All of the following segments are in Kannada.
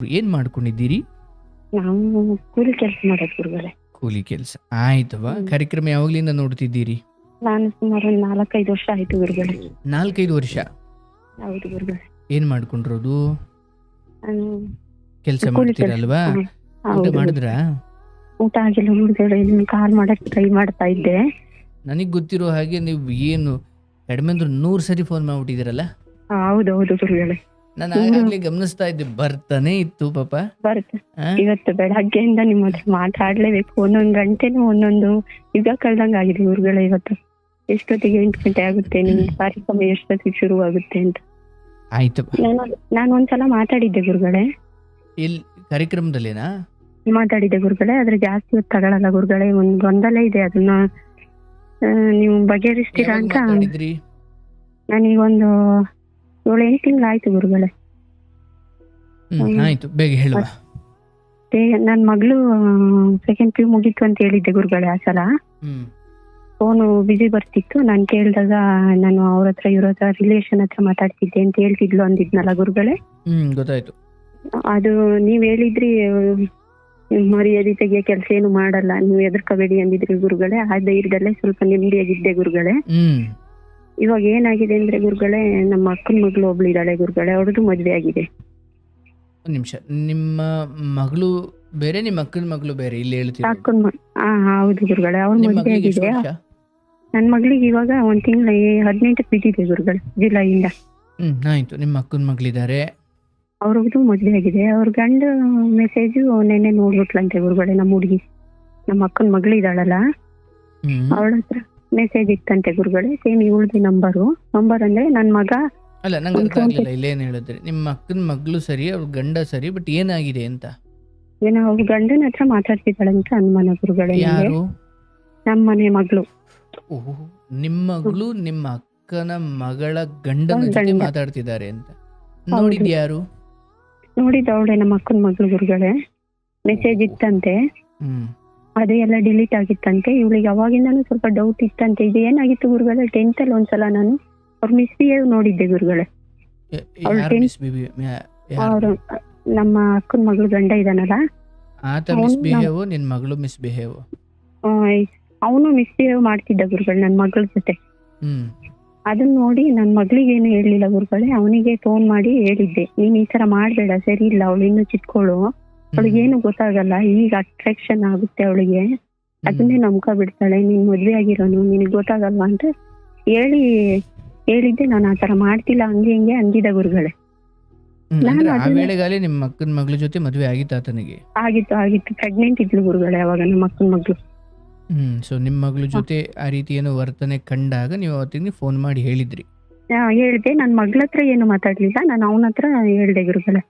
ಏನ್ ಮಾಡ್ಕೊಂಡಿದ್ದೀರಿ? ನಾವು ಕೂಲಿ ಕೆಲಸ ಮಾಡೋದು ಗುರುಗಳೇ. ಕೂಲಿ ಕೆಲಸ ಆಯ್ತವ. ಕಾರ್ಯಕ್ರಮ ಯಾವಾಗ್ಲಿಂದ ನೋಡ್ತಿದ್ದೀರಿ? ನಾನು ಸುಮಾರು ಒಂದು 4-5 ವರ್ಷ ಆಯ್ತು ಗುರುಗಳೇ. 4-5 ವರ್ಷ. ಹೌದು ಗುರುಗಳೇ. ಏನ್ ಮಾಡ್ಕೊಂಡಿರೋದು? ನಾನು ಕೆಲಸ ಕೂಲಿ ಕೆಲ್ಸ. ಮಾಡ್ತೀರಲ್ವಾ? ಊಟ ಹೌದು. ಮಾಡಿದ್ರಾ? ಊಟ ಆಗಿಲ್ಲ ಗುರುಗಳೇ, ನಿಮ್ಗೆ ಕಾಲ್ ಮಾಡಕ್ ಟ್ರೈ ಮಾಡ್ತಾ ಇದ್ದೆ. ನನಗ್ ಗೊತ್ತಿರೋ ಹಾಗೆ ನೀವು ಏನು ಕಡಿಮೆ ಅಂದ್ರೆ 100 ಸರಿ ಫೋನ್ ಮಾಡ್ಬಿಟ್ಟಿದ್ದೀರಲ್ಲ. ಹೌದೌದು ಗುರುಗಳೇ. ನಾನು ಆಗ್ಲೇ ಗಮನಿಸ್ತಾ ಇದ್ದೆ, ಬರ್ತಾನೆ ಇತ್ತು ಪಾಪ. ಬರುತ್ತೆ. ಆ? ಇವತ್ತು ಬೆಳಗ್ಗೆಯಿಂದ ನಿಮ್ಮ ಹತ್ರ ಮಾತಾಡ್ಲೇಬೇಕು. ಒಂದೊಂದು ಗಂಟೆನೂ ಒಂದೊಂದು ಯುಗ ಕಳ್ದಂಗ್ ಆಗಿದೆ ಗುರುಗಳೇ. ಇವತ್ತು ಎಷ್ಟೊತ್ತಿಗೆ 8 ಗಂಟೆ ಆಗುತ್ತೆ, ನಿಮ್ ಕಾರ್ಯಕ್ರಮ ಎಷ್ಟೊತ್ತಿಗೆ ಶುರು ಆಗುತ್ತೆ ಅಂತ. ಆಯ್ತಪ್ಪ. ನಾನು ಒಂದ್ಸಲ ಮಾತಾಡಿದ್ದೆ ಗುರುಗಳೇ. ಎಲ್ಲಿ ಕಾರ್ಯಕ್ರಮದಲ್ಲೇನಾ? ಮಾತಾಡಿದ್ದೆ ಗುರುಗಳೇ, ಆದ್ರೆ ಜಾಸ್ತಿ ಹೊತ್ತು ತಗೊಳಲ್ಲ ಗುರುಗಳೇ. ಒಂದ್ ಗೊಂದಲ ಇದೆ, ಅದನ್ನ ನೀವು ಬಗೆಹರಿಸ್ತೀರಾ ಯಾವಾಗ ಅಂತ. ಮಾತಾಡಿದ್ರಿ? ನಾನೀಗ ಒಂದು 7-8 ತಿಂಗಳಾಯ್ತು ಗುರುಗಳೇ. ಆಯ್ತು, ಬೇಗ ಹೇಳುವ. ನನ್ ಮಗಳು ಸೆಕೆಂಡ್ PU ಮುಗೀತು ಅಂತ ಹೇಳಿದ್ದೆ ಗುರುಗಳೇ. ಆ ಸಲ ಹ್ಮ್ ಫೋನು ಬಿಸಿ ಬರ್ತಿತ್ತು. ನಾನು ಕೇಳಿದಾಗ ನಾನು ಅವ್ರ ಹತ್ರ ಇವ್ರ ಹತ್ರ ರಿಲೇಷನ್ ಹತ್ರ ಮಾತಾಡ್ತಿದ್ದೆ ಅಂತ ಹೇಳ್ತಿದ್ಲು ಅಂದಿದ್ನಲ್ಲ ಗುರುಗಳೇ. ಗೊತ್ತಾಯ್ತು. ಅದು ನೀವ್ ಹೇಳಿದ್ರಿ, ಮರ್ಯಾದೆ ತೆಗಿಯೋ ಕೆಲಸ ಏನು ಮಾಡಲ್ಲ, ನೀವು ಎದುರ್ಕೋಬೇಡಿ ಅಂದಿದ್ರಿ ಗುರುಗಳೇ. ಆ ಧೈರ್ಯದಲ್ಲೇ ಸ್ವಲ್ಪ ನೆಮ್ಮದಿಯಾಗಿದ್ದೆ ಗುರುಗಳೇ. ಇವಾಗ ಏನಾಗಿದೆ ಅಂದ್ರೆ ಗುರುಗಳೇ, ನಮ್ಮ ಅಕ್ಕನ ಮಗಳು ಒಬ್ಳು ಇದ್ದಾಳೆ ಗುರುಗಳೇ. ಅವ್ರದ್ದು ಮದ್ವೆ ಆಗಿದೆ. ಒಂದ್ ನಿಮಿಷ, ನಿಮ್ಮ ಮಗಳು ಬೇರೆ, ನಿಮ್ಮ ಅಕ್ಕನ ಮಗಳು ಬೇರೆ ಇಲ್ಲಿ ಹೇಳ್ತೀರಾ? ಅಕ್ಕನ ಹೌದು ಗುರುಗಳೇ, ಅವ್ರ ನಿಮ್ಮ ಮದ್ವೆ ಮಗಳಿಗೆ ಎಷ್ಟು ಆಗಿದೆ. ವರ್ಷ? ನನ್ ಮಗಳಿಗೆ ಇವಾಗ 1 ತಿಂಗಳ 18ಕ್ಕೆ ಬಿದ್ದಿದೆ ಗುರುಗಳೇ, ಜುಲೈಯಿಂದ. ಆಯ್ತು, ನಿಮ್ಮ ಅಕ್ಕನ ಮಗಳಿದ್ದಾರೆ. ಅವ್ರದ್ದು ಮದ್ವೆ ಆಗಿದೆ. ಅವ್ರ ಗಂಡ ಮೆಸೇಜು ನೆನ್ನೆ ನೋಡ್ಬಿಟ್ಲಂತೆ ಗುರುಗಳೇ. ನಮ್ಮ ಹುಡುಗಿ, ನಮ್ಮ ಅಕ್ಕನ ಮಗಳು ಇದ್ದಾಳಲ್ಲ, ಅವಳ ಹತ್ರ ಮೆಸೇಜ್ ಇತ್ತಂತೆ ಗುರುಗಳೇ. ಸೇಮ್ ಇವಳದೇ ನಂಬರ್ ಅಂದ್ರೆ ನನ್ ಮಗ. ಅಲ್ಲ, ನಂಗೆ ಅರ್ಥ ಆಗ್ಲಿಲ್ಲ ಇಲ್ಲೇನು ಹೇಳಿದ್ರಿ. ನಿಮ್ಮ ಅಕ್ಕನ ಮಗಳು ಸರಿ, ಅವ್ರ ಗಂಡ ಸರಿ, ಬಟ್ ಏನಾಗಿದೆ ಅಂತ? ಏನೋ ಅವ್ರ ಗಂಡನ ಹತ್ರ ಮಾತಾಡ್ತಿದ್ದಾಳಂತ ಅನುಮಾನ ಗುರುಗಳೇ. ನನಗೆ ಯಾರು? ನಮ್ಮ ಮನೆ ಮಗಳು. ಓಹೋ, ನಿಮ್ಮ ಮಗಳು ನಿಮ್ಮ ಅಕ್ಕನ ಮಗಳ ಗಂಡನ ಜೊತೆ ಗಂಡ. ಮಾತಾಡ್ತಿದ್ದಾರೆ ಅಂತ ಹೌದು. ನೋಡಿದ್ಯಾರು? ನೋಡಿದ ಅವಳೆ ನಮ್ಮ ಅಕ್ಕನ ಮಗಳು ಗುರುಗಳೇ. ಮೆಸೇಜ್ ಇತ್ತಂತೆ, ಅದೇ ಎಲ್ಲ ಡಿಲೀಟ್ ಆಗಿತ್ತಂತೆ. ಇವಳಿಗೆ ಅವಾಗಿಂದಾನು ಸ್ವಲ್ಪ ಡೌಟ್ ಇತ್ತಂತೆ. ಇದು ಏನಾಗಿತ್ತು ಗುರುಗಳೇ, 10th ಅಲ್ಲಿ ಒಂದ್ಸಲ ನಾನು ಅವ್ರ ಮಿಸ್ಬಿಹೇವ್ ನೋಡಿದ್ದೆ ಗುರುಗಳೇ. ಅವ್ಳು ಯಾರು misbehave? ಅವ್ರು ನಮ್ಮ ಅಕ್ಕನ ಮಗಳು ಗಂಡ ಇದಾನಲ್ಲ, ಆತ ಮಿಸ್ಬಿಹೇವ್, ನಿನ್ ಮಗಳು ಮಿಸ್ಬಿಹೇವ್? ಅವನು ಮಿಸ್ಬಿಹೇವ್ ಮಾಡ್ತಿದ್ದ ಗುರುಗಳು ನನ್ನ ಮಗಳ ಜೊತೆ. ಹ್ಮ್ ಅದನ್ನ ನೋಡಿ ನನ್ನ ಮಗಳಿಗೆ ಏನು ಹೇಳಿಲ್ಲ ಗುರುಗಳೇ. ಅವನಿಗೆ ಫೋನ್ ಮಾಡಿ ಹೇಳಿದ್ದೆ, ನೀನ್ ಈ ತರ ಮಾಡ್ಬೇಡ, ಸರಿ ಇಲ್ಲ, ಅವಳು ಇನ್ನು ಚಿಕ್ಕವಳು, ಅವಳಿಗೇನು ಗೊತ್ತಾಗಲ್ಲ, ಈಗ ಅಟ್ರಾಕ್ಷನ್ ಆಗುತ್ತೆ ಅವಳಿಗೆ, ಅದನ್ನೇ ನಂಬ್ಕೊ ಬಿಡ್ತಾಳೆ, ನೀನ್ ಮದ್ವೆ ಆಗಿರೋನು, ನಿನಗ್ ಗೊತ್ತಾಗಲ್ವಾ ಅಂತ ಹೇಳಿದ್ದೆ. ನಾನು ಆ ತರ ಮಾಡ್ತಿಲ್ಲ, ಹಂಗೆ ಹಿಂಗೆ ಅಂದಿದ್ದ ಗುರುಗಳೇ. ಅಂದ್ರೆ ಆ ವೇಳೆಗಾಲಿ ನಿಮ್ಮ ಅಕ್ಕನ ಮಗಳ ಜೊತೆ ಮದುವೆ ಆಗಿತ್ತು ಆತನಿಗೆ? ಆಗಿತ್ತು ಪ್ರೆಗ್ನೆಂಟ್ ಇದ್ಲು ಗುರುಗಳೇ ಅವಾಗ ನಮ್ಮ ಅಕ್ಕನ ಮಗಳು. ಸೊ ನಿಮ್ಮ ಮಗಳ ಜೊತೆ ಆ ರೀತಿ ಏನೋ ವರ್ತನೆ ಕಂಡಾಗ ನೀವು ಅವತ್ತಿಗೆ ಫೋನ್ ಮಾಡಿ ಹೇಳಿದ್ರಿ? ಹೇಳ್ದೆ. ನನ್ ಮಗಳ ಹತ್ರ ಏನು ಮಾತಾಡ್ಲಿಲ್ಲ, ನಾನು ಅವನ ಹತ್ರ ಹೇಳ್ದೆ ಗುರುಗಳೇ.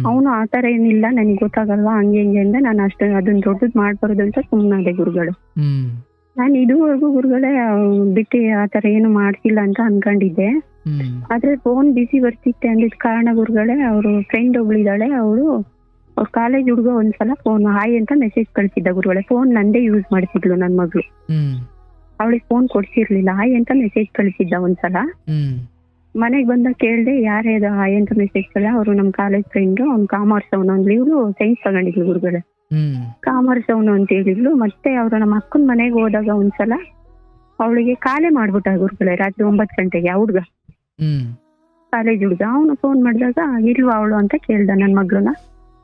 ಅವನು ಆತರ ಏನಿಲ್ಲ, ನನ್ಗೆ ಗೊತ್ತಾಗಲ್ವಾ, ಹಂಗೆ ಹಿಂಗೆ ಅಂದ. ನಾನು ಅಷ್ಟು ಅದನ್ನ ದೊಡ್ಡದ್ ಮಾಡ್ಬಾರ್ದು ಅಂತ ಸುಮ್ಮನಾದೆ ಗುರುಗಳು. ನಾನು ಇದುವರೆಗೂ ಗುರುಗಳೇ ಬಿಟ್ಟು ಆತರ ಏನು ಮಾಡ್ತಿಲ್ಲ ಅಂತ ಅನ್ಕೊಂಡಿದ್ದೆ. ಆದ್ರೆ ಫೋನ್ ಬಿಸಿ ಬರ್ತಿತ್ತೆ ಅಂದಿದ್ ಕಾರಣ ಗುರುಗಳೇ, ಅವ್ರು ಫ್ರೆಂಡ್ ಒಬ್ಳಿದಾಳೆ, ಅವಳು ಅವ್ರ ಕಾಲೇಜ್ ಹುಡುಗ ಒಂದ್ಸಲ ಫೋನ್ ಹಾಯ್ ಅಂತ ಮೆಸೇಜ್ ಕಳ್ಸಿದ್ದ ಗುರುಗಳೇ. ಫೋನ್ ನಂದೇ ಯೂಸ್ ಮಾಡ್ತಿದ್ಲು ನನ್ ಮಗಳು, ಅವಳಿಗೆ ಫೋನ್ ಕೊಡ್ಸಿರ್ಲಿಲ್ಲ. ಹಾಯ್ ಅಂತ ಮೆಸೇಜ್ ಕಳ್ಸಿದ್ದ ಒಂದ್ಸಲ. ಮನೆಗ್ ಬಂದಾಗ ಕೇಳ್ದೆ, ಯಾರೇ ಅದು ಹಾಯ್ ಅಂತ ಮೆಸೇಜ್ ಕಳ್ಳ? ಅವ್ರು ನಮ್ ಕಾಲೇಜ್ ಫ್ರೆಂಡ್, ಅವ್ನು ಕಾಮರ್ಸ್ ಅವನು ಅಂದ್ಲು. ಇವಳು ಸೈನ್ಸ್ ತಗೊಂಡಿದ್ಲು ಗುರುಗಳೇ, ಕಾಮರ್ಸ್ ಅವನು ಅಂತ ಹೇಳಿದ್ಲು. ಮತ್ತೆ ಅವ್ರು ನಮ್ಮ ಅಕ್ಕನ ಮನೆಗೆ ಹೋದಾಗ ಒಂದ್ಸಲ ಅವಳಿಗೆ ಕಾಲೇ ಮಾಡ್ಬಿಟ್ಟ ಗುರುಗಳೇ, ರಾತ್ರಿ 9 ಗಂಟೆಗೆ. ಆ ಹುಡ್ಗ ಕಾಲೇಜ್ ಹುಡ್ಗ, ಅವನು ಫೋನ್ ಮಾಡಿದಾಗ ಇಲ್ವಾ ಅವಳು ಅಂತ ಕೇಳ್ದ ನನ್ ಮಗಳನ್ನ.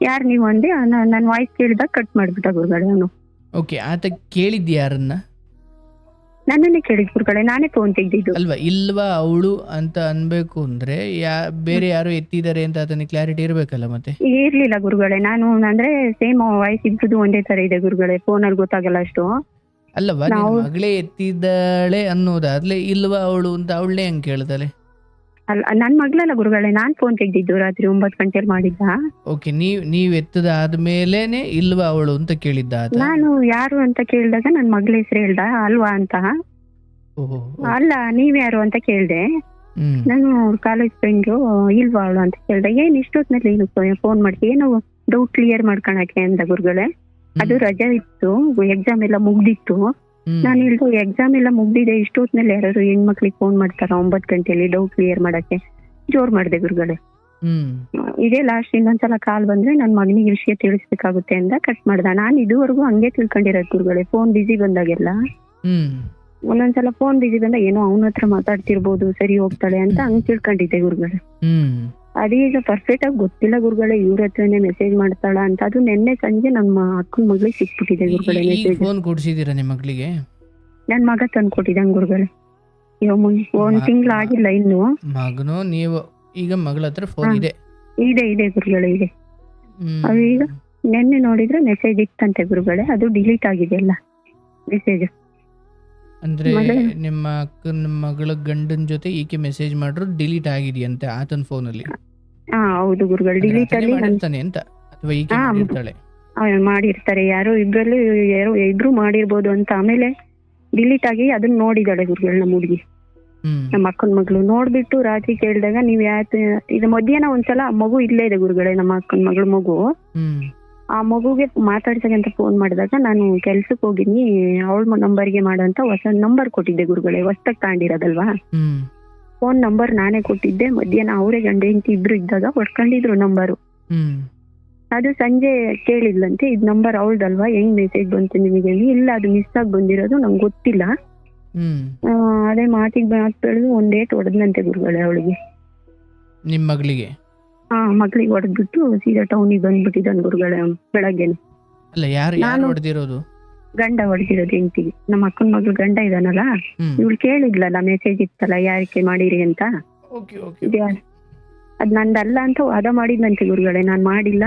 ಯಾರ್ ನೀವು ಅಂದೆ, ನನ್ ವಾಯ್ಸ್ ಕೇಳಿದಾಗ ಕಟ್ ಮಾಡ್ಬಿಟ್ಟ ಗುರುಗಳೇ ಅವನು. ಓಕೆ, ಆತ ಕೇಳಿದ್ದ ಯಾರನ್ನ? ನನ್ನನ್ನೇ ಕೇಳಿದ್ ಗುರುಗಳೇ, ನಾನೇ ಫೋನ್ ತೆಗ್ದಿದ್ದು. ಅಲ್ವಾ, ಇಲ್ವಾ ಅವಳು ಅಂತ ಅನ್ಬೇಕು ಅಂದ್ರೆ ಬೇರೆ ಯಾರು ಎತ್ತಿದ್ದಾರೆ ಅಂತ ಅದನ್ನ ಕ್ಲಾರಿಟಿ ಇರ್ಬೇಕಲ್ಲ ಮತ್ತೆ? ಇರ್ಲಿಲ್ಲ ಗುರುಗಳೇ. ನಾನು ಅಂದ್ರೆ ಸೇಮ್ ವಾಯ್ಸ್ ಇಬ್ಬರದು ಒಂದೇ ತರ ಇದೆ ಗುರುಗಳೇ, ಫೋನಲ್ಲಿ ಗೊತ್ತಾಗಲ್ಲ ಅಷ್ಟು. ಅಲ್ಲವಾ, ಮಗಳೇ ಎತ್ತಿದ್ದಾಳೆ ಅನ್ನೋದಾದ್ಲೆ ಇಲ್ವಾ ಅವಳು ಅಂತ ಅವಳನ್ನೇ ಹೆಂಗ್ ಕೇಳ್ತಾಳೆ? ಅಲ್ಲ, ನನ್ ಮಗಳಲ್ಲ ಗುರುಗಳೇ, ನಾನ್ ಫೋನ್ ತೆಗ್ದಿದ್ದು ರಾತ್ರಿ 9 ಗಂಟೆಲಿ ಮಾಡಿದ್ದ. ಓಕೆ, ನೀವ್ ಎತ್ತದ ಆದ್ಮೇಲೆನೆ ಇಲ್ವಾ ಅವಳು ಅಂತ ಕೇಳಿದ್ದ ಆತ? ನಾನು ಯಾರು ಅಂತ ಕೇಳಿದಾಗ ನನ್ ಮಗಳ ಹೆಸರು ಹೇಳ್ದ, ಅಲ್ವಾ ಅಂತ. ಅಲ್ಲ, ನೀವ್ ಯಾರು ಅಂತ ಕೇಳ್ದೆ. ನಾನು ಕಾಲೇಜ್ ಫ್ರೆಂಡು, ಇಲ್ವಾ ಅವಳು ಅಂತ ಕೇಳ್ದೆ. ಏನ್ ಇಷ್ಟೊತ್ನಲ್ಲಿ ಫೋನ್ ಮಾಡ್ತಿ, ಏನೋ ಡೌಟ್ ಕ್ಲಿಯರ್ ಮಾಡ್ಕೊಳಕ್ಕೆ ಅಂದ ಗುರುಗಳೇ. ಅದು ರಜಾ ಇತ್ತು, ಎಕ್ಸಾಮ್ ಎಲ್ಲ ಮುಗ್ದಿತ್ತು. ನಾನು ಹೇಳ್ದೆ, ಎಕ್ಸಾಮ್ ಎಲ್ಲ ಮುಗ್ದಿದೆ, ಇಷ್ಟೊತ್ನಲ್ಲಿ ಯಾರು ಹೆಣ್ಮಕ್ಳಿಗೆ ಫೋನ್ ಮಾಡ್ತಾರ 9 ಗಂಟೆಯಲ್ಲಿ ಡೌಟ್ ಕ್ಲಿಯರ್ ಮಾಡಕ್ಕೆ? ಜೋರ್ ಮಾಡ್ದೆ ಗುರುಗಳೇ. ಹ್ಮ್ ಇದೇ ಲಾಸ್ಟ್ ಇನ್ನೊಂದ್ಸಲ ಕಾಲ್ ಬಂದ್ರೆ ನನ್ನ ಮಗನಿಗೆ ವಿಷಯ ತಿಳಿಸ್ಬೇಕಾಗುತ್ತೆ ಅಂತ ಕಟ್ ಮಾಡ್ದ. ನಾನು ಇದುವರೆಗೂ ಹಂಗೆ ತಿಳ್ಕೊಂಡಿರೋದು ಗುರುಗಳೇ. ಫೋನ್ ಬಿಸಿ ಬಂದಾಗೆಲ್ಲ ಹ್ಮ್ ಒಂದೊಂದ್ಸಲ ಫೋನ್ ಬಿಸಿ ಬಂದಾಗ ಏನೋ ಅವನ ಹತ್ರ ಮಾತಾಡ್ತಿರ್ಬೋದು, ಸರಿ ಹೋಗ್ತಾಳೆ ಅಂತ ಹಂಗ್ ತಿಳ್ಕೊಂಡಿದ್ದೆ ಗುರುಗಳೇ. ಹ್ಮ್ ಅದೀಗ ಪರ್ಫೆಕ್ಟ್ ಆಗಿ ಗೊತ್ತಿಲ್ಲ ಗುರುಗಳೇ, ಇವ್ರ ಹತ್ರನೇ ಮೆಸೇಜ್ ಮಾಡ್ತಾಳ ಅಂತ. ಅದು ನಿನ್ನೆ ಸಂಜೆ ನಮ್ಮ ಅಕ್ಕನ ಮಗಳಿಗೆ ಸಿಕ್ಬಿಟ್ಟಿದೆ ಗುರುಗಳೇ ಈಗ ಮೆಸೇಜ್. ಫೋನ್ ಕೊಡ್ಸಿದೀರಾ ನಿಮ್ಮ ಮಗಳಿಗೆ? ನನ್ ಮಗ ತಂದ್ಕೊಟ್ಟಿದ್ದಾನೆ ಗುರುಗಳೇ. ಇವಾಗ ಒಂದ್ ತಿಂಗ್ಳು ಆಗಿಲ್ಲ ಇನ್ನು. ಮಗನು ನೀವು ಈಗ ಮಗಳ ಹತ್ರ ಫೋನ್ ಇದೆ? ಇದೆ ಗುರುಗಳೇ ಇದೆ. ಹ್ಮ್. ಅದು ಈಗ ನೆನ್ನೆ ನೋಡಿದ್ರೆ ಮೆಸೇಜ್ ಇತ್ತಂತೆ ಗುರುಗಳೇ, ಅದು ಡಿಲೀಟ್ ಆಗಿದೆ ಎಲ್ಲ ಮೆಸೇಜ್. ಅಂದ್ರೆ ನಿಮ್ಮ ಅಕ್ಕನ ಮಗಳ ಗಂಡನ ಜೊತೆ ಈಕೆ ಮೆಸೇಜ್ ಮಾಡಿದ್ರು ಡಿಲೀಟ್ ಆಗಿದೆಯಂತೆ ಆತನ ಫೋನಲ್ಲಿ? ಹಾ ಹೌದು ಗುರುಗಳು, ಡಿಲೀಟ್ ಅಲ್ಲಿ ಮಾಡಿರ್ತಾನೆ ಅಂತ ಅಥವಾ ಈಕೆ ಮಾಡಿರ್ತಾಳೆ? ಮಾಡಿರ್ತಾರೆ, ಯಾರೋ ಇಬ್ರು ಮಾಡಿರ್ಬೋದು ಅಂತ. ಆಮೇಲೆ ಡಿಲೀಟ್ ಆಗಿ ಅದನ್ನ ನೋಡಿದಾಳೆ ಗುರುಗಳು ನಮ್ಮ ಹುಡುಗಿ, ನಮ್ಮ ಅಕ್ಕನ ಮಗಳು. ನೋಡ್ಬಿಟ್ಟು ರಾತ್ರಿ ಕೇಳಿದಾಗ ನೀವ್ ಇದು ಮಧ್ಯಾಹ್ನ ಒಂದ್ಸಲ ಮಗು ಇಲ್ಲೇ ಇದೆ ಗುರುಗಳೇ, ನಮ್ಮ ಅಕ್ಕನ ಮಗಳ ಮಗು. ಆ ಮಗುಗೆ ಮಾತಾಡ್ಸಕ್ಕಂತ ಫೋನ್ ಮಾಡಿದಾಗ ನಾನು ಕೆಲ್ಸಕ್ಕೆ ಹೋಗಿನಿ, ಅವಳ ನಂಬರ್ಗೆ ಮಾಡಂತ ಹೊಸ ನಂಬರ್ ಕೊಟ್ಟಿದ್ದೆ ಗುರುಗಳೇ, ಹೊಸ್ದಾಗ್ ತಗೊಂಡಿರೋದಲ್ವಾ. ಫೋನ್ ನಂಬರ್ ನಾನೇ ಕೊಟ್ಟಿದ್ದೆ. ಮಧ್ಯಾಹ್ನ ಅವರೇ ಗಂಡ ಹೆಂಡತಿ ಇಬ್ರು ಇದ್ದಾಗ ಹೊಡ್ಕೊಂಡಿದ್ರು ನಂಬರು. ಅದು ಸಂಜೆ ಕೇಳಿದ್ಲಂತೆ, ಇದ್ ನಂಬರ್ ಅವಳ್ದಲ್ವಾ, ಹೆಂಗ್ ಮೆಸೇಜ್ ಬಂತು ನಿಮಗೆ? ಇಲ್ಲ, ಅದು ಮಿಸ್ ಆಗಿ ಬಂದಿರೋದು, ನಂಗೆ ಗೊತ್ತಿಲ್ಲ. ಅದೇ ಮಾತಿಗೆ ಮಾತು ಬೆಳೆದು ಒಂದೇಟ್ ಹೊಡೆದ್ನಂತೆ ಗುರುಗಳೇ ಅವಳಿಗೆ, ನಿಮ್ ಮಗಳಿಗೆ. ಮಗಳಿಗೆ ಹೊಡೆದ್ಬಿಟ್ಟು ಸೀದಾ ಟೌನಿಗೆ ಬಂದ್ಬಿಟ್ಟಿದ್ದಾನೆ ಗುರುಗಳೇ ಬೆಳಗ್ಗೆನೆ. ಅಲ್ಲ, ಯಾರು ಹೊಡೆದಿರೋದು? ಗಂಡ ಹೊಡೆದಿರೋದು ಹೆಂಡತಿಗೆ. ನಮ್ಮ ಅಕ್ಕನ ಮಗಳು ಗಂಡ ಇದಾನಲ್ಲ, ಇವಳು ಕೇಳಿದ್ಲಲ್ಲ ಮೆಸೇಜ್ ಇತ್ತಲ್ಲ ಯಾರಿಕೆ ಮಾಡಿರಿ ಅಂತ. ಅದ್ ನಂದಲ್ಲ ಅಂತ ವಾದ ಮಾಡಿದ್ನಂತೆ ಗುರುಗಳೇ, ನಾನ್ ಮಾಡಿಲ್ಲ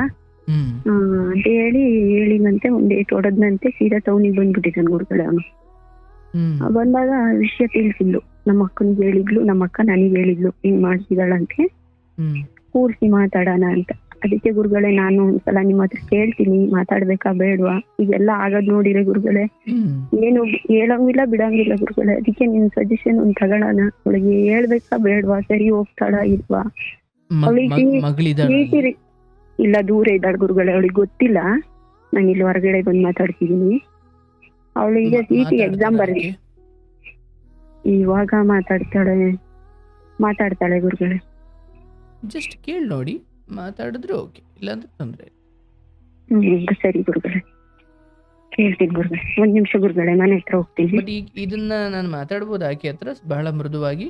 ಅಂತ ಹೇಳಿನಂತೆ. ಒಂದೇಟ್ ಹೊಡೆದ್ನಂತೆ, ಸೀದಾ ಟೌನಿಗೆ ಬಂದ್ಬಿಟ್ಟಿದ್ದಾನೆ ಗುರುಗಳೇ ಅವನು. ಬಂದಾಗ ವಿಷಯ ತಿಳಿಸಿದ್ಲು, ನಮ್ಮ ಅಕ್ಕನಿಗೆ ಹೇಳಿದ್ಲು, ನಮ್ಮ ಅಕ್ಕ ನನಗೆ ಹೇಳಿದ್ಲು ಹಿಂಗ್ ಮಾಡ್ತಿದ್ದಾಳಂತೆ, ಕೂರ್ಸಿ ಮಾತಾಡೋಣ ಅಂತ. ಅದಕ್ಕೆ ಗುರುಗಳೇ ನಾನು ಒಂದ್ಸಲ ನಿಮ್ಮ ಹತ್ರ ಕೇಳ್ತೀನಿ, ಮಾತಾಡ್ಬೇಕಾ ಬೇಡ್ವಾ? ಈಗೆಲ್ಲ ಆಗದ್ ನೋಡಿರೆ ಗುರುಗಳೇ, ಏನು ಹೇಳಂಗಿಲ್ಲ ಬಿಡಂಗಿಲ್ಲ ಗುರುಗಳೇ. ಅದಕ್ಕೆ ನಿಮ್ ಸಜೆಷನ್ ಒಂದ್ ತಗೊಳ್ಳೋಣ. ಅವಳಿಗೆ ಹೇಳ್ಬೇಕಾ ಬೇಡ್ವಾ? ಸರಿ ಹೋಗ್ತಾಳ ಇಲ್ವಾ? ಅವಳಿಗೆ ಇಲ್ಲ, ದೂರ ಇದ್ದಾಳ ಗುರುಗಳೇ, ಅವಳಿಗೆ ಗೊತ್ತಿಲ್ಲ. ನಾನು ಇಲ್ಲಿ ಹೊರಗಡೆ ಬಂದು ಮಾತಾಡ್ತಿದೀನಿ. ಅವಳಿಗೆ ಸಿಟಿ ಎಕ್ಸಾಮ್ ಬರ್ಲಿ, ಇವಾಗ ಮಾತಾಡ್ತಾಳೆ ಗುರುಗಳೇ. ಜಸ್ಟ್ ಕೇಳಿ ನೋಡಿ, ಮಾತಾಡಿದ್ರೆ ಓಕೆ, ಇಲ್ಲಾಂದ್ರೆ ತೊಂದ್ರೆ. ಸರಿ ಗುರುಗಳೇ, ಕೇಳ್ತೀನಿ ಗುರುಗಳೇ. ಒಂದ್ ನಿಮಿಷ ಗುರುಗಳೇ, ಮನೆ ಹತ್ರ ಹೋಗ್ತೀನಿ. ಬಟ್ ಈಗ ಇದನ್ನ ನಾನು ಮಾತಾಡ್ಬೋದು ಆಕೆ ಹತ್ರ ಬಹಳ ಮೃದುವಾಗಿ?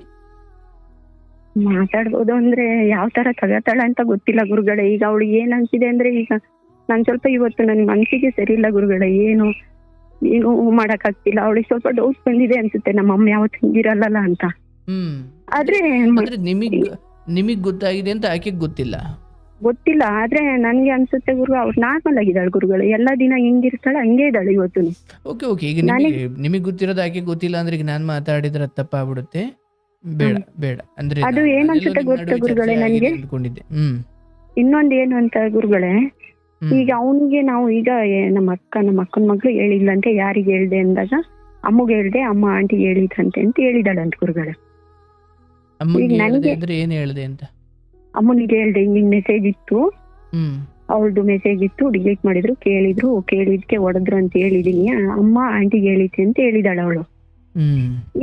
ಮಾತಾಡ್ಬೋದು ಅಂದ್ರೆ ಯಾವ ತರ ತಗತಾಳ ಅಂತ ಗೊತ್ತಿಲ್ಲ ಗುರುಗಳೇ. ಈಗ ಅವಳಿಗೆ ಏನ್ ಅನ್ಸಿದೆ ಅಂದ್ರೆ, ಈಗ ನಾನ್ ಸ್ವಲ್ಪ ಇವತ್ತು ನನ್ ಮನ್ಸಿಗೆ ಸರಿ ಇಲ್ಲ ಗುರುಗಳೇ, ಏನು ಮಾಡಕ್ ಆಗ್ತಿಲ್ಲ. ಅವಳಿಗೆ ಸ್ವಲ್ಪ ಡೌಟ್ ಬಂದಿದೆ ಅನ್ಸುತ್ತೆ, ನಮ್ಮ ಅಮ್ಮ ಯಾವತ್ತು ಹಿಂಗಿರಲ್ಲ ಅಂತ. ಆದ್ರೆ ನಿಮಗ್ ಗೊತ್ತಾಗಿದೆ ಅಂತ ಆಕೆಗೆ ಗೊತ್ತಿಲ್ಲ. ಆದ್ರೆ ನನ್ಗೆ ಅನ್ಸುತ್ತೆ ಗುರು, ಅವ್ರು ನಾರ್ಮಲ್ ಆಗಿದ್ದಾಳೆ ಗುರುಗಳೇ, ಎಲ್ಲಾ ದಿನ ಹಿಂಗಿರ್ತಾಳೆ ಹಂಗೆ ಇದ್ದಾಳೆ ಇವತ್ತು. ಓಕೆ ಈಗ ನಿಮಗ್ ಗೊತ್ತಿರೋದು ಆಕೆ ಗೊತ್ತಿಲ್ಲ ಅಂದ್ರೆ ಈಗ ನಾನ್ ಮಾತಾಡಿದ್ರೆ ತಪ್ಪಾಗ್ಬಿಡುತ್ತೆ. ಬೇಡ ಅಂದ್ರೆ ಅದು ಏನನ್ಸುತ್ತೆ ಗೊತ್ತ ಗುರುಗಳೇ ನನ್ಗೆ, ಇನ್ನೊಂದ್ ಏನು ಅಂತ ಗುರುಗಳೇ, ಈಗ ಅವನಿಗೆ ನಾವು ಈಗ ನಮ್ಮ ಅಕ್ಕನ ಮಗಳು ಹೇಳಿದ್ಲಂತೆ. ಯಾರಿಗೆ ಹೇಳ್ದೆ ಅಂದಾಗ ಅಮ್ಮಗೆ ಹೇಳ್ದೆ, ಅಮ್ಮ ಆಂಟಿಗೆ ಹೇಳಿದ್ರಂತೆ ಅಂತ ಹೇಳಿದಾಳಂತ ಗುರುಗಳೇ. ಏನ್ ಹೇಳ್ದೆ ಅಂತ ಅಮ್ಮನಿಗೆ ಹೇಳ್ದೆ, ಹಿಂಗ್ ಮೆಸೇಜ್ ಇತ್ತು, ಅವಳದು ಮೆಸೇಜ್ ಇತ್ತು, ಡಿಲೀಟ್ ಮಾಡಿದ್ರು, ಕೇಳಿದ್ಕೆ ಹೊಡೆದ್ರು ಅಂತ ಹೇಳಿದೀನಿ, ಅಮ್ಮ ಆಂಟಿಗೆ ಹೇಳಿದ್ದೆ ಅಂತ ಹೇಳಿದಾಳ ಅವಳು.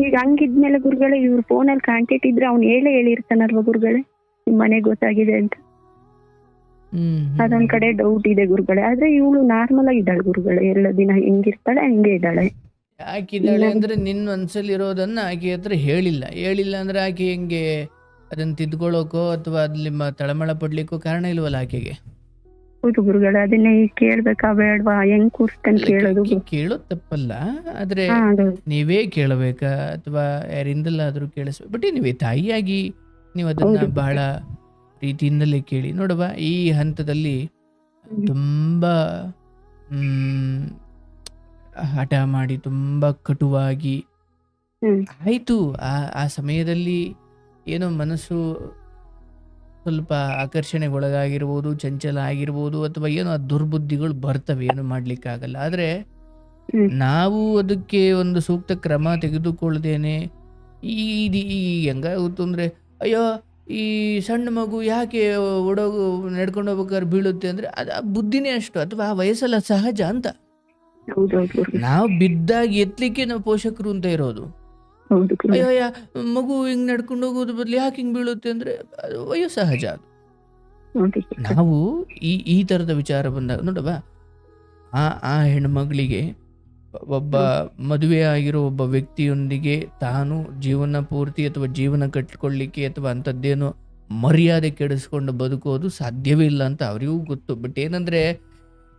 ಈಗ ಹಂಗಿದ್ಮೇಲೆ ಗುರುಗಳೇ, ಇವ್ರ ಫೋನಲ್ಲಿ ಕಾಂಟ್ಯಾಕ್ಟ್ ಇದ್ರೆ ಅವ್ನು ಹೇಳಿರ್ತಾನಲ್ವ ಗುರುಗಳೇ, ನಿಮ್ ಮನೆಗ್ ಗೊತ್ತಾಗಿದೆ ಅಂತ. ಅದೊಂದ್ ಕಡೆ ಡೌಟ್ ಇದೆ ಗುರುಗಳೇ. ಆದ್ರೆ ಇವಳು ನಾರ್ಮಲ್ ಆಗಿದ್ದಾಳೆ ಗುರುಗಳೇ, ಎಲ್ಲ ದಿನ ಹೆಂಗಿರ್ತಾಳೆ ಹಂಗೆ ಇದ್ದಾಳೆ. ಯಾಕಿದ್ದಾಳೆ ಅಂದ್ರೆ ನಿನ್ನ ಮನ್ಸಲ್ಲಿ ಇರೋದನ್ನ ಆಕೆ ಹತ್ರ ಹೇಳಿಲ್ಲ ಅಂದ್ರೆ ಆಕೆ ಹೆಂಗೆ ಅದನ್ನ ತಿದ್ಕೊಳ್ಳೋಕೋ ಅಥವಾ ಅಲ್ಲಿ ತಳಮಳ ಪಡ್ಲಿಕ್ಕೋ ಕಾರಣ ಇಲ್ವಲ್ಲ ಆಕೆಗೆ. ಹೌದು ಗುರುಗಳೇ, ಅದನ್ನೇ ಕೇಳ್ಬೇಕಾ ಬೇಡವಾ, ಹೆಂಗ್ ಕೂರ್ಸ್ತಾನೆ ಕೇಳೋದ್ ತಪ್ಪಲ್ಲ, ಆದ್ರೆ ನೀವೇ ಕೇಳಬೇಕಾ ಅಥವಾ ಯಾರಿಂದಲಾದ್ರೂ ಕೇಳಿಸ್ಬೇಕು. ಬಟ್ ನೀವೇ ತಾಯಿಯಾಗಿ ನೀವು ಅದನ್ನ ಬಹಳ ಪ್ರೀತಿಯಿಂದಲೇ ಕೇಳಿ ನೋಡುವ. ಈ ಹಂತದಲ್ಲಿ ತುಂಬಾ ಹಠ ಮಾಡಿ ತುಂಬಾ ಕಟುವಾಗಿ ಆಯ್ತು, ಆ ಸಮಯದಲ್ಲಿ ಏನೋ ಮನಸ್ಸು ಸ್ವಲ್ಪ ಆಕರ್ಷಣೆಗೊಳಗಾಗಿರ್ಬೋದು, ಚಂಚಲ ಆಗಿರ್ಬೋದು, ಅಥವಾ ಏನೋ ದುರ್ಬುದ್ಧಿಗಳು ಬರ್ತವೆ, ಏನು ಮಾಡ್ಲಿಕ್ಕಾಗಲ್ಲ. ಆದ್ರೆ ನಾವು ಅದಕ್ಕೆ ಒಂದು ಸೂಕ್ತ ಕ್ರಮ ತೆಗೆದುಕೊಳ್ಳದೇನೆ ಹೆಂಗಾಗುತ್ತು ಅಂದ್ರೆ, ಅಯ್ಯೋ ಈ ಸಣ್ಣ ಮಗು ಯಾಕೆ ನಡ್ಕೊಂಡು ಹೋಗ್ಬೇಕಾದ್ರೆ ಬೀಳುತ್ತೆ ಅಂದ್ರೆ ಅದು ಆ ಬುದ್ಧಿನೇ ಅಷ್ಟು, ಅಥವಾ ಆ ವಯಸ್ಸಲ್ಲ ಸಹಜ ಅಂತ. ನಾವು ಬಿದ್ದಾಗ ಎತ್ತಲಿಕ್ಕೆ ನಾವು ಪೋಷಕರು ಅಂತ ಇರೋದು. ಅಯ್ಯೋ ಮಗು ಹಿಂಗ್ ನಡ್ಕೊಂಡು ಹೋಗೋದು ಬದಲು ಯಾಕೆ ಹಿಂಗ್ ಬೀಳುತ್ತೆ ಅಂದ್ರೆ ಅದು ವಯೋಸಹಜ. ಅದು ಹೌದು ಗುರುಗಳೇ. ನಾವು ಈ ಈ ಥರದ ವಿಚಾರ ಬಂದಾಗ ನೋಡವ್ವ, ಆ ಆ ಹೆಣ್ಮಗಳಿಗೆ ಒಬ್ಬ ಮದುವೆ ಆಗಿರೋ ಒಬ್ಬ ವ್ಯಕ್ತಿಯೊಂದಿಗೆ ತಾನು ಜೀವನ ಪೂರ್ತಿ ಅಥವಾ ಜೀವನ ಕಟ್ಕೊಳ್ಳಿಕ್ಕೆ ಅಥವಾ ಅಂಥದ್ದೇನೋ ಮರ್ಯಾದೆ ಕೆಡಿಸ್ಕೊಂಡು ಬದುಕೋದು ಸಾಧ್ಯವೇ ಇಲ್ಲ ಅಂತ ಅವರಿಗೂ ಗೊತ್ತು. ಬಟ್ ಏನಂದ್ರೆ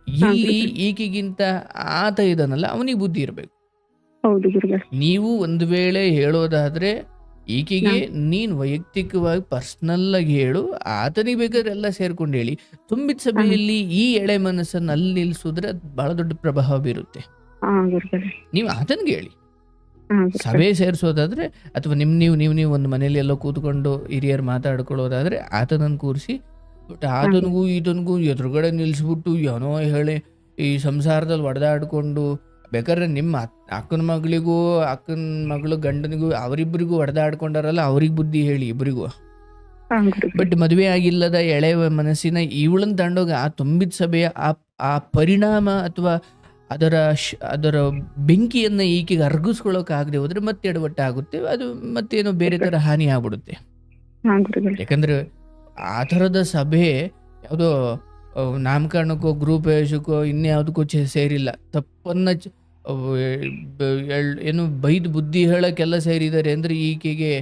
ಇಲ್ಲಿ ಈಕೆಗಿಂತ ಆತ ಇದಾನಲ್ಲ, ಅವನಿಗೆ ಬುದ್ಧಿ ಇರಬೇಕು. ಹೌದು ಗುರುಗಳೇ. ನೀವು ಒಂದು ವೇಳೆ ಹೇಳೋದಾದ್ರೆ ಈಕೆಗೆ ನೀನು ವೈಯಕ್ತಿಕವಾಗಿ ಪರ್ಸ್ನಲ್ ಆಗಿ ಹೇಳು, ಆತನಿಗೆ ಬೇಕಾದ್ರೆ ಎಲ್ಲ ಸೇರ್ಕೊಂಡು ಹೇಳಿ. ತುಂಬಿದ ಸಭೆಯಲ್ಲಿ ಈ ಎಳೆ ಮನಸ್ಸನ್ನು ಅಲ್ಲಿ ನಿಲ್ಸಿದ್ರೆ ಅದು ಬಹಳ ದೊಡ್ಡ ಪ್ರಭಾವ ಬೀರುತ್ತೆ. ಹಾ ಗುರುಗಳೇ. ನೀವು ಆತನಿಗೆ ಹೇಳಿ. ಹಾ ಗುರುಗಳೇ. ಸಭೆ ಸೇರಿಸೋದಾದ್ರೆ ಅಥವಾ ನೀವು ಒಂದು ಮನೇಲಿ ಎಲ್ಲೋ ಕೂತ್ಕೊಂಡು ಹಿರಿಯರು ಮಾತಾಡ್ಕೊಳ್ಳೋದಾದ್ರೆ ಆತನನ್ನು ಕೂರಿಸಿ. ಬಟ್ ಆತನಿಗೂ ಈತನಿಗೂ ಎದುರುಗಡೆ ನಿಲ್ಲಿಸ್ಬಿಟ್ಟು ಏನೋ ಹೇಳಿ ಈ ಸಂಸಾರದಲ್ಲಿ ಹೊಡೆದಾಡ್ಕೊಂಡು, ಬೇಕಾದ್ರೆ ನಿಮ್ಮ ಅಕ್ಕನ ಮಗಳಿಗೂ ಅಕ್ಕನ ಮಗಳು ಗಂಡನಿಗೂ ಅವರಿಬ್ಬರಿಗೂ ಹೊಡೆದಾಡ್ಕೊಂಡಾರಲ್ಲ, ಅವ್ರಿಗೆ ಬುದ್ಧಿ ಹೇಳಿ ಇಬ್ಬರಿಗೂ. ಹಾ ಗುರುಗಳೇ. ಬಟ್ ಮದುವೆ ಆಗಿಲ್ಲದ ಎಳೆಯ ಮನಸ್ಸಿನ ಇವಳನ್ನ ತಗೊಂಡೋಗಿ ಆ ತುಂಬಿದ ಸಭೆಯ ಆ ಪರಿಣಾಮ ಅಥವಾ ಅದರ ಬೆಂಕಿಯನ್ನು ಈಕೆಗೆ ಅರ್ಗಿಸ್ಕೊಳ್ಳೋಕ್ಕಾಗದೆ ಹೋದ್ರೆ ಮತ್ತೆ ಎಡವಟ್ಟಾಗುತ್ತೆ. ಅದು ಮತ್ತೇನೋ ಬೇರೆ ಥರ ಹಾನಿ ಆಗ್ಬಿಡುತ್ತೆ. ಹಾ ಗುರುಗಳೇ. ಯಾಕಂದ್ರೆ ಆ ಥರದ ಸಭೆ ಯಾವುದೋ ನಾಮಕರಣಕ್ಕೋ ಗ್ರೂಪ್ ಪ್ರವೇಶಕ್ಕೋ ಇನ್ಯಾವುದಕ್ಕೂ ಸೇರಿಲ್ಲ. ತಪ್ಪನ್ನ ಏನು ಬೈದು ಬುದ್ಧಿ ಹೇಳೋಕ್ಕೆಲ್ಲ ಸೇರಿದ್ದಾರೆ ಅಂದರೆ ಈಕೆಗೆ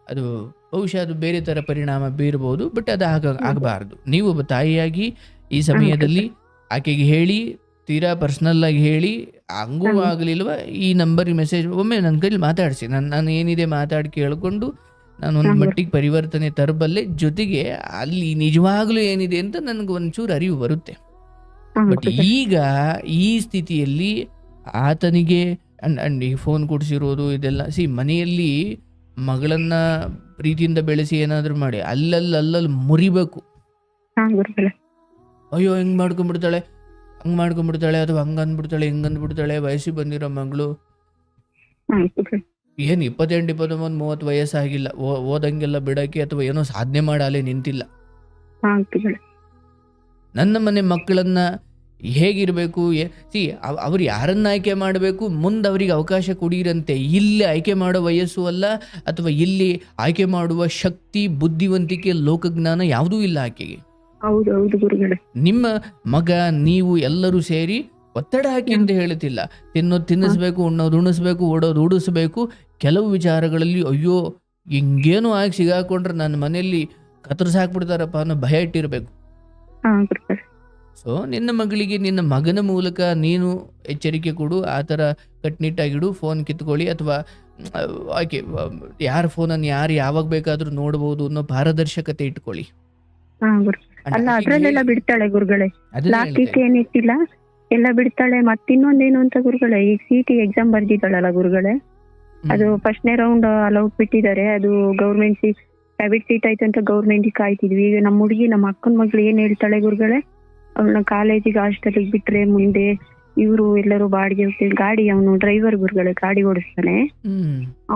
ಅದು ಬಹುಶಃ ಅದು ಬೇರೆ ಥರ ಪರಿಣಾಮ ಬೀರ್ಬೋದು. ಬಟ್ ಅದು ಆಗಬಾರ್ದು. ನೀವು ಒಬ್ಬ ತಾಯಿಯಾಗಿ ಈ ಸಮಯದಲ್ಲಿ ಆಕೆಗೆ ಹೇಳಿ, ತೀರಾ ಪರ್ಸ್ನಲ್ ಆಗಿ ಹೇಳಿ, ಹಂಗೂ ಆಗಲಿಲ್ವ ಈ ನಂಬರಿಗೆ ಮೆಸೇಜ್ ಒಮ್ಮೆ ನನ್ನ ಕೈಲಿ ಮಾತಾಡಿಸಿ, ನಾನು ಏನಿದೆ ಮಾತಾಡಿ ಕೇಳಿಕೊಂಡು ನಾನು ಒಂದು ಮಟ್ಟಿಗೆ ಪರಿವರ್ತನೆ ತರಬಲ್ಲೆ. ಜೊತೆಗೆ ಅಲ್ಲಿ ನಿಜವಾಗ್ಲೂ ಏನಿದೆ ಅಂತ ನನಗೆ ಒಂಚೂರು ಅರಿವು ಬರುತ್ತೆ. ಬಟ್ ಈಗ ಈ ಸ್ಥಿತಿಯಲ್ಲಿ ಆತನಿಗೆ ಅಂಡ್ ಈ ಫೋನ್ ಕೊಡಿಸಿರೋದು ಇದೆಲ್ಲ ಮನೆಯಲ್ಲಿ ಮಗಳನ್ನ ಪ್ರೀತಿಯಿಂದ ಬೆಳೆಸಿ ಏನಾದರೂ ಮಾಡಿ ಅಲ್ಲಲ್ಲಿ ಮುರಿಬೇಕು. ಅಯ್ಯೋ ಹಿಂಗೆ ಮಾಡ್ಕೊಂಡ್ಬಿಡ್ತಾಳೆ, ಹಂಗೆ ಮಾಡ್ಕೊಂಡ್ಬಿಡ್ತಾಳೆ, ಅಥವಾ ಹಂಗೆ ಅಂದ್ಬಿಡ್ತಾಳೆ, ಹಿಂಗೆ ಅಂದ್ಬಿಡ್ತಾಳೆ. ವಯಸ್ಸಿಗೆ ಬಂದಿರೋ ಮಗಳು ಏನು 28, 29, 30 ವಯಸ್ಸಾಗಿಲ್ಲ, ಓದಂಗೆಲ್ಲ ಬಿಡೋಕ್ಕೆ ಅಥವಾ ಏನೋ ಸಾಧನೆ ಮಾಡಾಲೆ ನಿಂತಿಲ್ಲ. ನನ್ನ ಮನೆ ಮಕ್ಕಳನ್ನ ಹೇಗಿರಬೇಕು, ಅವ್ರು ಯಾರನ್ನ ಆಯ್ಕೆ ಮಾಡಬೇಕು, ಮುಂದೆ ಅವರಿಗೆ ಅವಕಾಶ ಕೊಡಿರಂತೆ. ಇಲ್ಲಿ ಆಯ್ಕೆ ಮಾಡೋ ವಯಸ್ಸು ಅಲ್ಲ, ಅಥವಾ ಇಲ್ಲಿ ಆಯ್ಕೆ ಮಾಡುವ ಶಕ್ತಿ, ಬುದ್ಧಿವಂತಿಕೆ, ಲೋಕಜ್ಞಾನ ಯಾವುದೂ ಇಲ್ಲ ಆಕೆಗೆ. ನಿಮ್ಮ ಮಗ ನೀವು ಎಲ್ಲರೂ ಸೇರಿ ಒತ್ತಡ ಹಾಕಿ ಅಂತ ಹೇಳುತ್ತಿಲ್ಲ. ತಿನ್ನೋದು ತಿನ್ನಿಸ್ಬೇಕು, ಉಣ್ಣೋದು ಉಣಿಸ್ಬೇಕು, ಓಡೋದು ಉಡಿಸ್ಬೇಕು. ಕೆಲವು ವಿಚಾರಗಳಲ್ಲಿ ಅಯ್ಯೋ ಹಿಂಗೇನು ಆಗಿ ಸಿಗಾಕೊಂಡ್ರೆ ನನ್ನ ಮನೆಯಲ್ಲಿ ಕತ್ತರಿಸಾಕ್ಬಿಡ್ತಾರಪ್ಪ ಅನ್ನೋ ಭಯ ಇಟ್ಟಿರಬೇಕು. ಸೊ ನಿನ್ನ ಮಗಳಿಗೆ ನಿನ್ನ ಮಗನ ಮೂಲಕ ನೀನು ಎಚ್ಚರಿಕೆ ಕೊಡು, ಆ ಥರ ಕಟ್ನಿಟ್ಟಾಗಿಡು. ಫೋನ್ ಕಿತ್ಕೊಳ್ಳಿ, ಅಥವಾ ಆಕೆ ಯಾರ ಫೋನನ್ನು ಯಾರು ಯಾವಾಗ ಬೇಕಾದರೂ ನೋಡ್ಬೋದು ಅನ್ನೋ ಪಾರದರ್ಶಕತೆ ಇಟ್ಕೊಳ್ಳಿ. ಅಲ್ಲ ಅದ್ರಲ್ಲೆಲ್ಲ ಬಿಡ್ತಾಳೆ ಗುರುಗಳೇ, ಲಾಕಿಕ್ಕೆ ಏನಿಟ್ಟಿಲ್ಲ ಎಲ್ಲ ಬಿಡ್ತಾಳೆ. ಮತ್ತಿನ್ನೊಂದೇನು ಅಂತ ಗುರುಗಳೇ, ಈಗ CT ಎಕ್ಸಾಮ್ ಬರ್ದಿದ್ದಾಳಲ್ಲ ಗುರುಗಳೇ, ಅದು ಫಸ್ಟ್ನೇ ರೌಂಡ್ ಅಲೌಟ್ ಬಿಟ್ಟಿದ್ದಾರೆ. ಅದು ಗೌರ್ಮೆಂಟ್ ಸೀಟ್, ಪ್ರೈವೇಟ್ ಸೀಟ್ ಆಯ್ತು ಅಂತ ಗೌರ್ಮೆಂಟಿಗೆ ಕಾಯ್ತಿದ್ವಿ. ಈಗ ನಮ್ಮ ಹುಡುಗಿ, ನಮ್ಮ ಅಕ್ಕನ ಮಗಳು ಏನ್ ಹೇಳ್ತಾಳೆ ಗುರುಗಳೇ, ಅವಳನ್ನ ಕಾಲೇಜಿಗೆ ಹಾಸ್ಟೆಲಿಗೆ ಬಿಟ್ರೆ ಮುಂದೆ ಇವರು ಎಲ್ಲರೂ ಬಾಡಿಗೆ ಹೋಗ್ತೀವಿ. ಗಾಡಿ ಅವನು ಡ್ರೈವರ್ ಗುರುಗಳೇ, ಗಾಡಿ ಓಡಿಸ್ತಾನೆ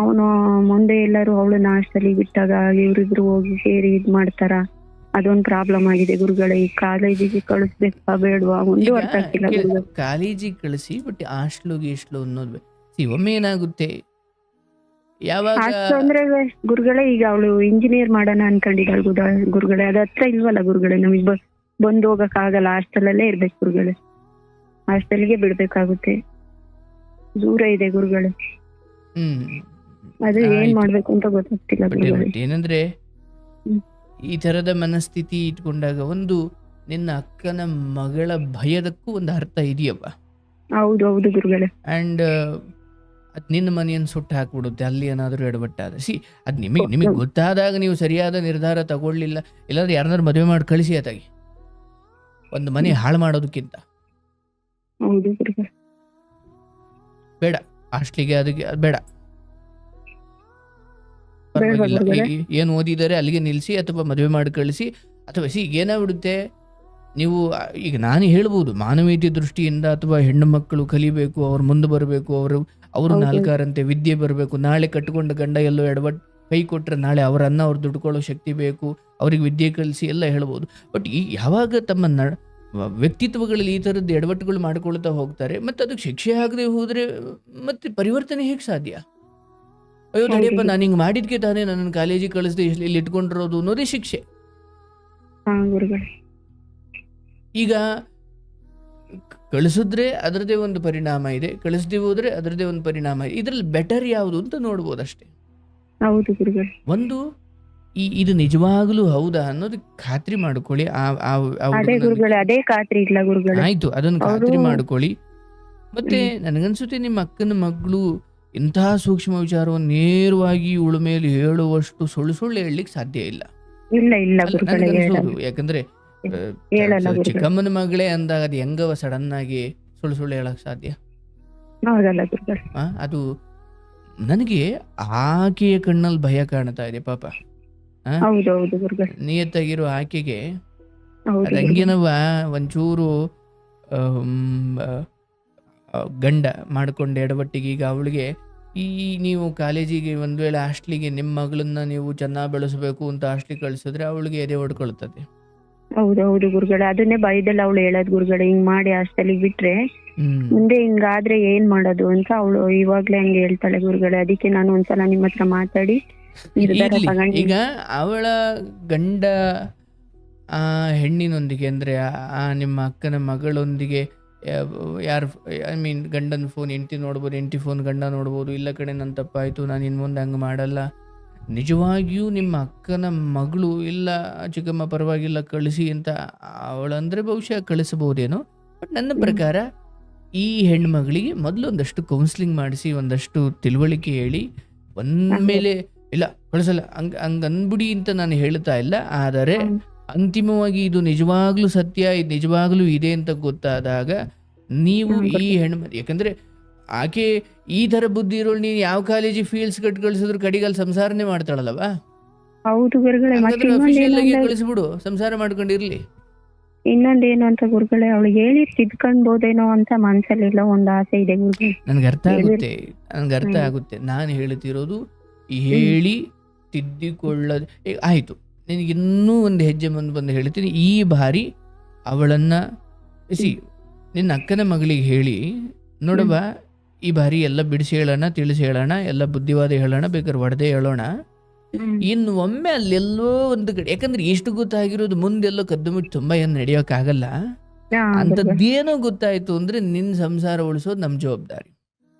ಅವನು. ಮುಂದೆ ಎಲ್ಲರೂ ಅವಳನ್ನ ಹಾಸ್ಟೆಲಿಗೆ ಬಿಟ್ಟಾಗ ಇವ್ರಿಬ್ರು ಹೋಗಿ ಸೇರಿ ಇದ್ ಮಾಡ್ತಾರ. ಅದೊಂದು ಪ್ರಾಬ್ಲಮ್ ಆಗಿದೆ ಗುರುಗಳೇ. ಈ ಕಾಲೇಜಿಗೆ ಕಳಿಸ್ಬೇಕಾ ಬೇಡವಾ ಒಂದು ಅರ್ಥ ಆಗ್ತಿಲ್ಲ. ಕಾಲೇಜಿಗೆ ಕಳಿಸಿ, ಬಟ್ ಹಾಸ್ಟ್ಲುಗೆ ಅನ್ನೋದು ಒಮ್ಮೆ ಏನಾಗುತ್ತೆ ಯಾವಾಗ ಅಂದ್ರೆ ಗುರುಗಳೇ, ಈಗ ಅವಳು ಇಂಜಿನಿಯರ್ ಮಾಡೋಣ ಅನ್ಕೊಂಡಿದ್ದಾಳೆ ಗುರುಗಳೇ. ಅದ ಹತ್ರ ಇಲ್ವಲ್ಲ ಗುರುಗಳೇ, ನಮಗ್ ಬಂದು ಹೋಗಕ್ ಆಗಲ್ಲ. ಹಾಸ್ಟೆಲಲ್ಲೇ ಇರ್ಬೇಕು ಗುರುಗಳೇ, ಹಾಸ್ಟೆಲ್ಗೆ ಬಿಡ್ಬೇಕಾಗುತ್ತೆ, ದೂರ ಇದೆ ಗುರುಗಳೇ. ಅದು ಏನ್ ಮಾಡ್ಬೇಕು ಅಂತ ಗೊತ್ತಾಗ್ತಿಲ್ಲ ಗುರುಗಳೇ. ಏನಂದ್ರೆ ಈ ತರದ ಮನಸ್ಥಿತಿ ಇಟ್ಕೊಂಡಾಗ ಒಂದು ನಿನ್ನ ಅಕ್ಕನ ಮಗಳ ಭಯದಕ್ಕೂ ಒಂದು ಅರ್ಥ ಇದೆಯಪ್ಪ. ಹೌದು ಹೌದು ಗುರುಗಳೇ. ಅಂಡ್ ಅದ್ ನಿನ್ನ ಮನೆಯನ್ನು ಸುಟ್ಟು ಹಾಕ್ಬಿಡುತ್ತೆ ಅಲ್ಲಿ ಏನಾದರೂ ಎಡವಟ್ಟಾದ. ಅದು ನಿಮಗೆ ಗೊತ್ತಾದಾಗ ನೀವು ಸರಿಯಾದ ನಿರ್ಧಾರ ತಗೊಳ್ಳಿಲ್ಲ, ಇಲ್ಲಾಂದ್ರೆ ಯಾರನ್ನಾರು ಮದುವೆ ಮಾಡಿ ಕಳಿಸಿ ಆತಾಗಿ ಒಂದು ಮನೆ ಹಾಳು ಮಾಡೋದಕ್ಕಿಂತ ಬೇಡ. ಹಾಸ್ಟ್ಲಿಗೆ ಅದಕ್ಕೆ ಬೇಡ, ಪರವಾಗಿಲ್ಲ. ಏನು ಓದಿದ್ದಾರೆ ಅಲ್ಲಿಗೆ ನಿಲ್ಲಿಸಿ, ಅಥವಾ ಮದುವೆ ಮಾಡಿ ಕಳಿಸಿ. ಅಥವಾ ಏನಾಗ್ಬಿಡುತ್ತೆ, ನೀವು ಈಗ ನಾನು ಹೇಳ್ಬೋದು ಮಾನವೀಯತೆ ದೃಷ್ಟಿಯಿಂದ, ಅಥವಾ ಹೆಣ್ಣು ಮಕ್ಕಳು ಕಲಿಬೇಕು, ಅವ್ರು ಮುಂದೆ ಬರಬೇಕು, ಅವರು ನಾಲ್ಕಾರಂತೆ ವಿದ್ಯೆ ಬರಬೇಕು. ನಾಳೆ ಕಟ್ಟಿಕೊಂಡ ಗಂಡ ಎಲ್ಲೋ ಕೈ ಕೊಟ್ಟರೆ ನಾಳೆ ಅವರ ಅನ್ನ ಅವ್ರು ದುಡ್ಕೊಳ್ಳೋ ಶಕ್ತಿ ಬೇಕು, ಅವ್ರಿಗೆ ವಿದ್ಯೆ ಕಲಿಸಿ ಎಲ್ಲ ಹೇಳ್ಬೋದು. ಬಟ್ ಯಾವಾಗ ತಮ್ಮ ವ್ಯಕ್ತಿತ್ವಗಳಲ್ಲಿ ಈ ಥರದ್ದು ಎಡವಟ್ಟುಗಳು ಮಾಡ್ಕೊಳ್ತಾ ಹೋಗ್ತಾರೆ, ಮತ್ತು ಅದಕ್ಕೆ ಶಿಕ್ಷೆ ಆಗದೆ ಹೋದರೆ ಮತ್ತೆ ಪರಿವರ್ತನೆ ಹೇಗೆ ಸಾಧ್ಯ? ಅಯ್ಯೋ ತಡಿಯಪ್ಪ, ನಾನು ಹಿಂಗೆ ಮಾಡಿದ್ಕೆ ತಾನೇ ನನ್ನ ಕಾಲೇಜಿಗೆ ಕಳಿಸ್ದೆ ಇಲ್ಲಿ ಇಟ್ಕೊಂಡಿರೋದು ಅನ್ನೋದೇ ಶಿಕ್ಷೆ. ಹಾ ಗುರುಗಳೇ. ಈಗ ಕಳಿಸಿದ್ರೆ ಅದರದೇ ಒಂದು ಪರಿಣಾಮ ಇದೆ, ಕಳಿಸದೆ ಹೋದ್ರೆ ಅದರದೇ ಒಂದು ಪರಿಣಾಮ ಇದೆ. ಇದರಲ್ಲಿ ಬೆಟರ್ ಯಾವುದು ಅಂತ ನೋಡ್ಬೋದು ಅಷ್ಟೇ. ಹೌದು ಗುರುಗಳೇ. ಒಂದು ಇದು ನಿಜವಾಗ್ಲೂ ಹೌದಾ ಅನ್ನೋದು ಖಾತ್ರಿ ಮಾಡ್ಕೊಳ್ಳಿ. ಅದೇ ಗುರುಗಳೇ, ಅದೇ ಖಾತ್ರಿ ಇಲ್ಲ ಗುರುಗಳೇ. ಆಯ್ತು, ಅದನ್ನು ಖಾತ್ರಿ ಮಾಡ್ಕೊಳ್ಳಿ. ಮತ್ತೆ ನನಗನ್ಸುತ್ತೆ ನಿಮ್ಮ ಅಕ್ಕನ ಮಗಳು ಇಂತಹ ಸೂಕ್ಷ್ಮ ವಿಚಾರವನ್ನು ನೇರವಾಗಿ ಇವಳ ಮೇಲೆ ಹೇಳುವಷ್ಟು ಸುಳ್ಳು ಸುಳ್ಳು ಹೇಳಲಿಕ್ಕೆ ಸಾಧ್ಯ ಇಲ್ಲ. ಇಲ್ಲ ಇಲ್ಲ ಗುರುಗಳೇ, ನನಗನ್ಸೋದು. ಯಾಕಂದ್ರೆ ಹೇಳಲ್ಲ ಗುರುಗಳೇ. ಚಿಕ್ಕಮ್ಮನ ಮಗಳೇ ಅಂದಾಗ ಅದು ಹೆಂಗವ ಸಡನ್ ಆಗಿ ಸುಳ್ಳು ಸುಳ್ಳು ಹೇಳಕ್ ಸಾಧ್ಯ? ಹೌದಲ್ಲ ಗುರುಗಳೇ. ಅದು ನನಗೆ ಆಕೆಯ ಕಣ್ಣಲ್ಲಿ ಭಯ ಕಾಣ್ತಾ ಇದೆ ಪಾಪ. ಹೌದೌದು ಗುರುಗಳೇ. ನಿಯತ್ತಾಗಿರೋ ಆಕೆಗೆ ಹೌದು ಅದು ಹಂಗೇನವ ಒಂಚೂರು ಗಂಡ ಮಾಡ್ಕೊಂಡು ಎಡವಟ್ಟಿಗೆ. ಈಗ ಅವಳಿಗೆ ನೀವು ಕಾಲೇಜಿಗೆ ಒಂದು ವೇಳೆ ಹಾಸ್ಟ್ಲಿಗೆ ನಿಮ್ಮ ಮಗಳನ್ನ ನೀವು ಚೆನ್ನಾಗಿ ಬೆಳೆಸಬೇಕು ಅಂತ ಹಾಸ್ಟ್ಲಿಗೆ ಕಳಿಸಿದ್ರೆ ಅವಳಿಗೆ ಎದೆ ಹೊಡ್ಕೊಳ್ತದೆ. ಹೌದೌದು ಗುರುಗಳೇ, ಅದನ್ನೇ ಭಯದಲ್ಲಿ ಅವಳು ಹೇಳೋದು ಗುರುಗಳೇ. ಹಿಂಗ್ ಮಾಡಿ ಹಾಸ್ಟೆಲಿಗೆ ಬಿಟ್ರೆ ಮುಂದೆ ಹಿಂಗಾದ್ರೆ ಏನ್ ಮಾಡೋದು ಅಂತ ಅವಳು ಇವಾಗ್ಲೇ ಹಂಗೆ ಹೇಳ್ತಾಳೆ ಗುರುಗಳೇ. ಅದಕ್ಕೆ ನಾನು ಒಂದ್ಸಲ ನಿಮ್ಮ ಹತ್ರ ಮಾತಾಡಿ ನಿರ್ಧಾರ ತಗೊಂಡು. ಈಗ ಅವಳ ಗಂಡ ಆ ಹೆಣ್ಣಿನೊಂದಿಗೆ ಅಂದ್ರೆ ಆ ನಿಮ್ಮ ಅಕ್ಕನ ಮಗಳೊಂದಿಗೆ ಯಾರು ಐ ಮೀನ್ ಗಂಡನ ಫೋನ್ ಹೆಂಡತಿ ನೋಡ್ಬೋದು, ಹೆಂಡತಿ ಫೋನ್ ಗಂಡ ನೋಡ್ಬೋದು. ಇಲ್ಲ ಕಡೆ ನನ್ನ ತಪ್ಪಾಯಿತು, ನಾನು ಇನ್ನು ಮುಂದೆ ಹಂಗೆ ಮಾಡಲ್ಲ. ನಿಜವಾಗಿಯೂ ನಿಮ್ಮ ಅಕ್ಕನ ಮಗಳು ಇಲ್ಲ ಚಿಕ್ಕಮ್ಮ ಪರವಾಗಿಲ್ಲ ಕಳಿಸಿ ಅಂತ ಅವಳಂದ್ರೆ ಬಹುಶಃ ಕಳಿಸಬಹುದೇನೋ. ಬಟ್ ನನ್ನ ಪ್ರಕಾರ ಈ ಹೆಣ್ಮಗಳಿಗೆ ಮೊದಲು ಒಂದಷ್ಟು ಕೌನ್ಸಿಲಿಂಗ್ ಮಾಡಿಸಿ, ಒಂದಷ್ಟು ತಿಳುವಳಿಕೆ ಹೇಳಿ, ಒಂದ್ಮೇಲೆ ಇಲ್ಲ ಕಳಿಸಲ್ಲ ಹಂಗೆ ಅನ್ಬಿಡಿ ಅಂತ ನಾನು ಹೇಳ್ತಾ ಇಲ್ಲ. ಆದರೆ ಅಂತಿಮವಾಗಿ ಇದು ನಿಜವಾಗ್ಲೂ ಸತ್ಯ, ಇದು ನಿಜವಾಗ್ಲೂ ಇದೆ ಅಂತ ಗೊತ್ತಾದಾಗ ನೀವು ಈ ಯಾಕಂದ್ರೆ ಆಕೆ ಈ ತರ ಬುದ್ಧಿ ಇರೋಳು ನೀನು ಯಾವ ಕಾಲೇಜಿಗೆ ಫೀಲ್ಸ್ ಕಟ್ ಕಳಿಸಿದ್ರು ಕಡಿಗಲ್ಲಿ ಸಂಸಾರನೇ ಮಾಡ್ತಾಳಲ್ಲವಾ? ಹೌದು ಗುರುಗಳೇ. ಕಳಿಸ್ಬಿಡು, ಸಂಸಾರ ಮಾಡ್ಕೊಂಡಿರ್ಲಿ. ಇನ್ನೊಂದೇನು ಅಂತ ಗುರುಗಳೇ, ಅವಳಿಗೆ ಹೇಳಿ ತಿದ್ಕೊಂಡ್ಬೋದೇನೋ ಅಂತ ಮನ್ಸಲ್ಲಿಲ್ಲ ಒಂದು ಆಸೆ ಇದೆ ಗುರುಗಳೇ. ನನ್ಗೆ ಅರ್ಥ ಆಗುತ್ತೆ. ನಾನು ಹೇಳ್ತಿರೋದು ಹೇಳಿ ತಿದ್ದಿಕೊಳ್ಳೋದು ಆಯ್ತು. ನಿನಗಿನ್ನೂ ಒಂದು ಹೆಜ್ಜೆ ಮುಂದೆ ಬಂದು ಹೇಳ್ತೀನಿ. ಈ ಬಾರಿ ಅವಳನ್ನ ನಿನ್ನ ಅಕ್ಕನ ಮಗಳಿಗೆ ಹೇಳಿ ನೋಡವ, ಈ ಬಾರಿ ಎಲ್ಲ ಬಿಡಿಸಿ ಹೇಳೋಣ, ತಿಳಿಸಿ ಹೇಳೋಣ, ಎಲ್ಲ ಬುದ್ಧಿವಾದ ಹೇಳೋಣ, ಬೇಕಾದ್ರೆ ಹೊಡೆದೇ ಹೇಳೋಣ. ಇನ್ನು ಒಮ್ಮೆ ಅಲ್ಲೆಲ್ಲೋ ಒಂದು ಕಡೆ, ಯಾಕಂದ್ರೆ ಎಷ್ಟು ಗೊತ್ತಾಗಿರೋದು ಮುಂದೆಲ್ಲೋ ಕದ್ದು ಮುಚ್ಚಿ ತುಂಬಾ ಏನು ನಡೆಯೋಕ್ಕಾಗಲ್ಲ. ಅಂಥದ್ದೇನೋ ಗೊತ್ತಾಯ್ತು ಅಂದ್ರೆ ನಿನ್ನ ಸಂಸಾರ ಉಳಿಸೋದು ನಮ್ಮ ಜವಾಬ್ದಾರಿ.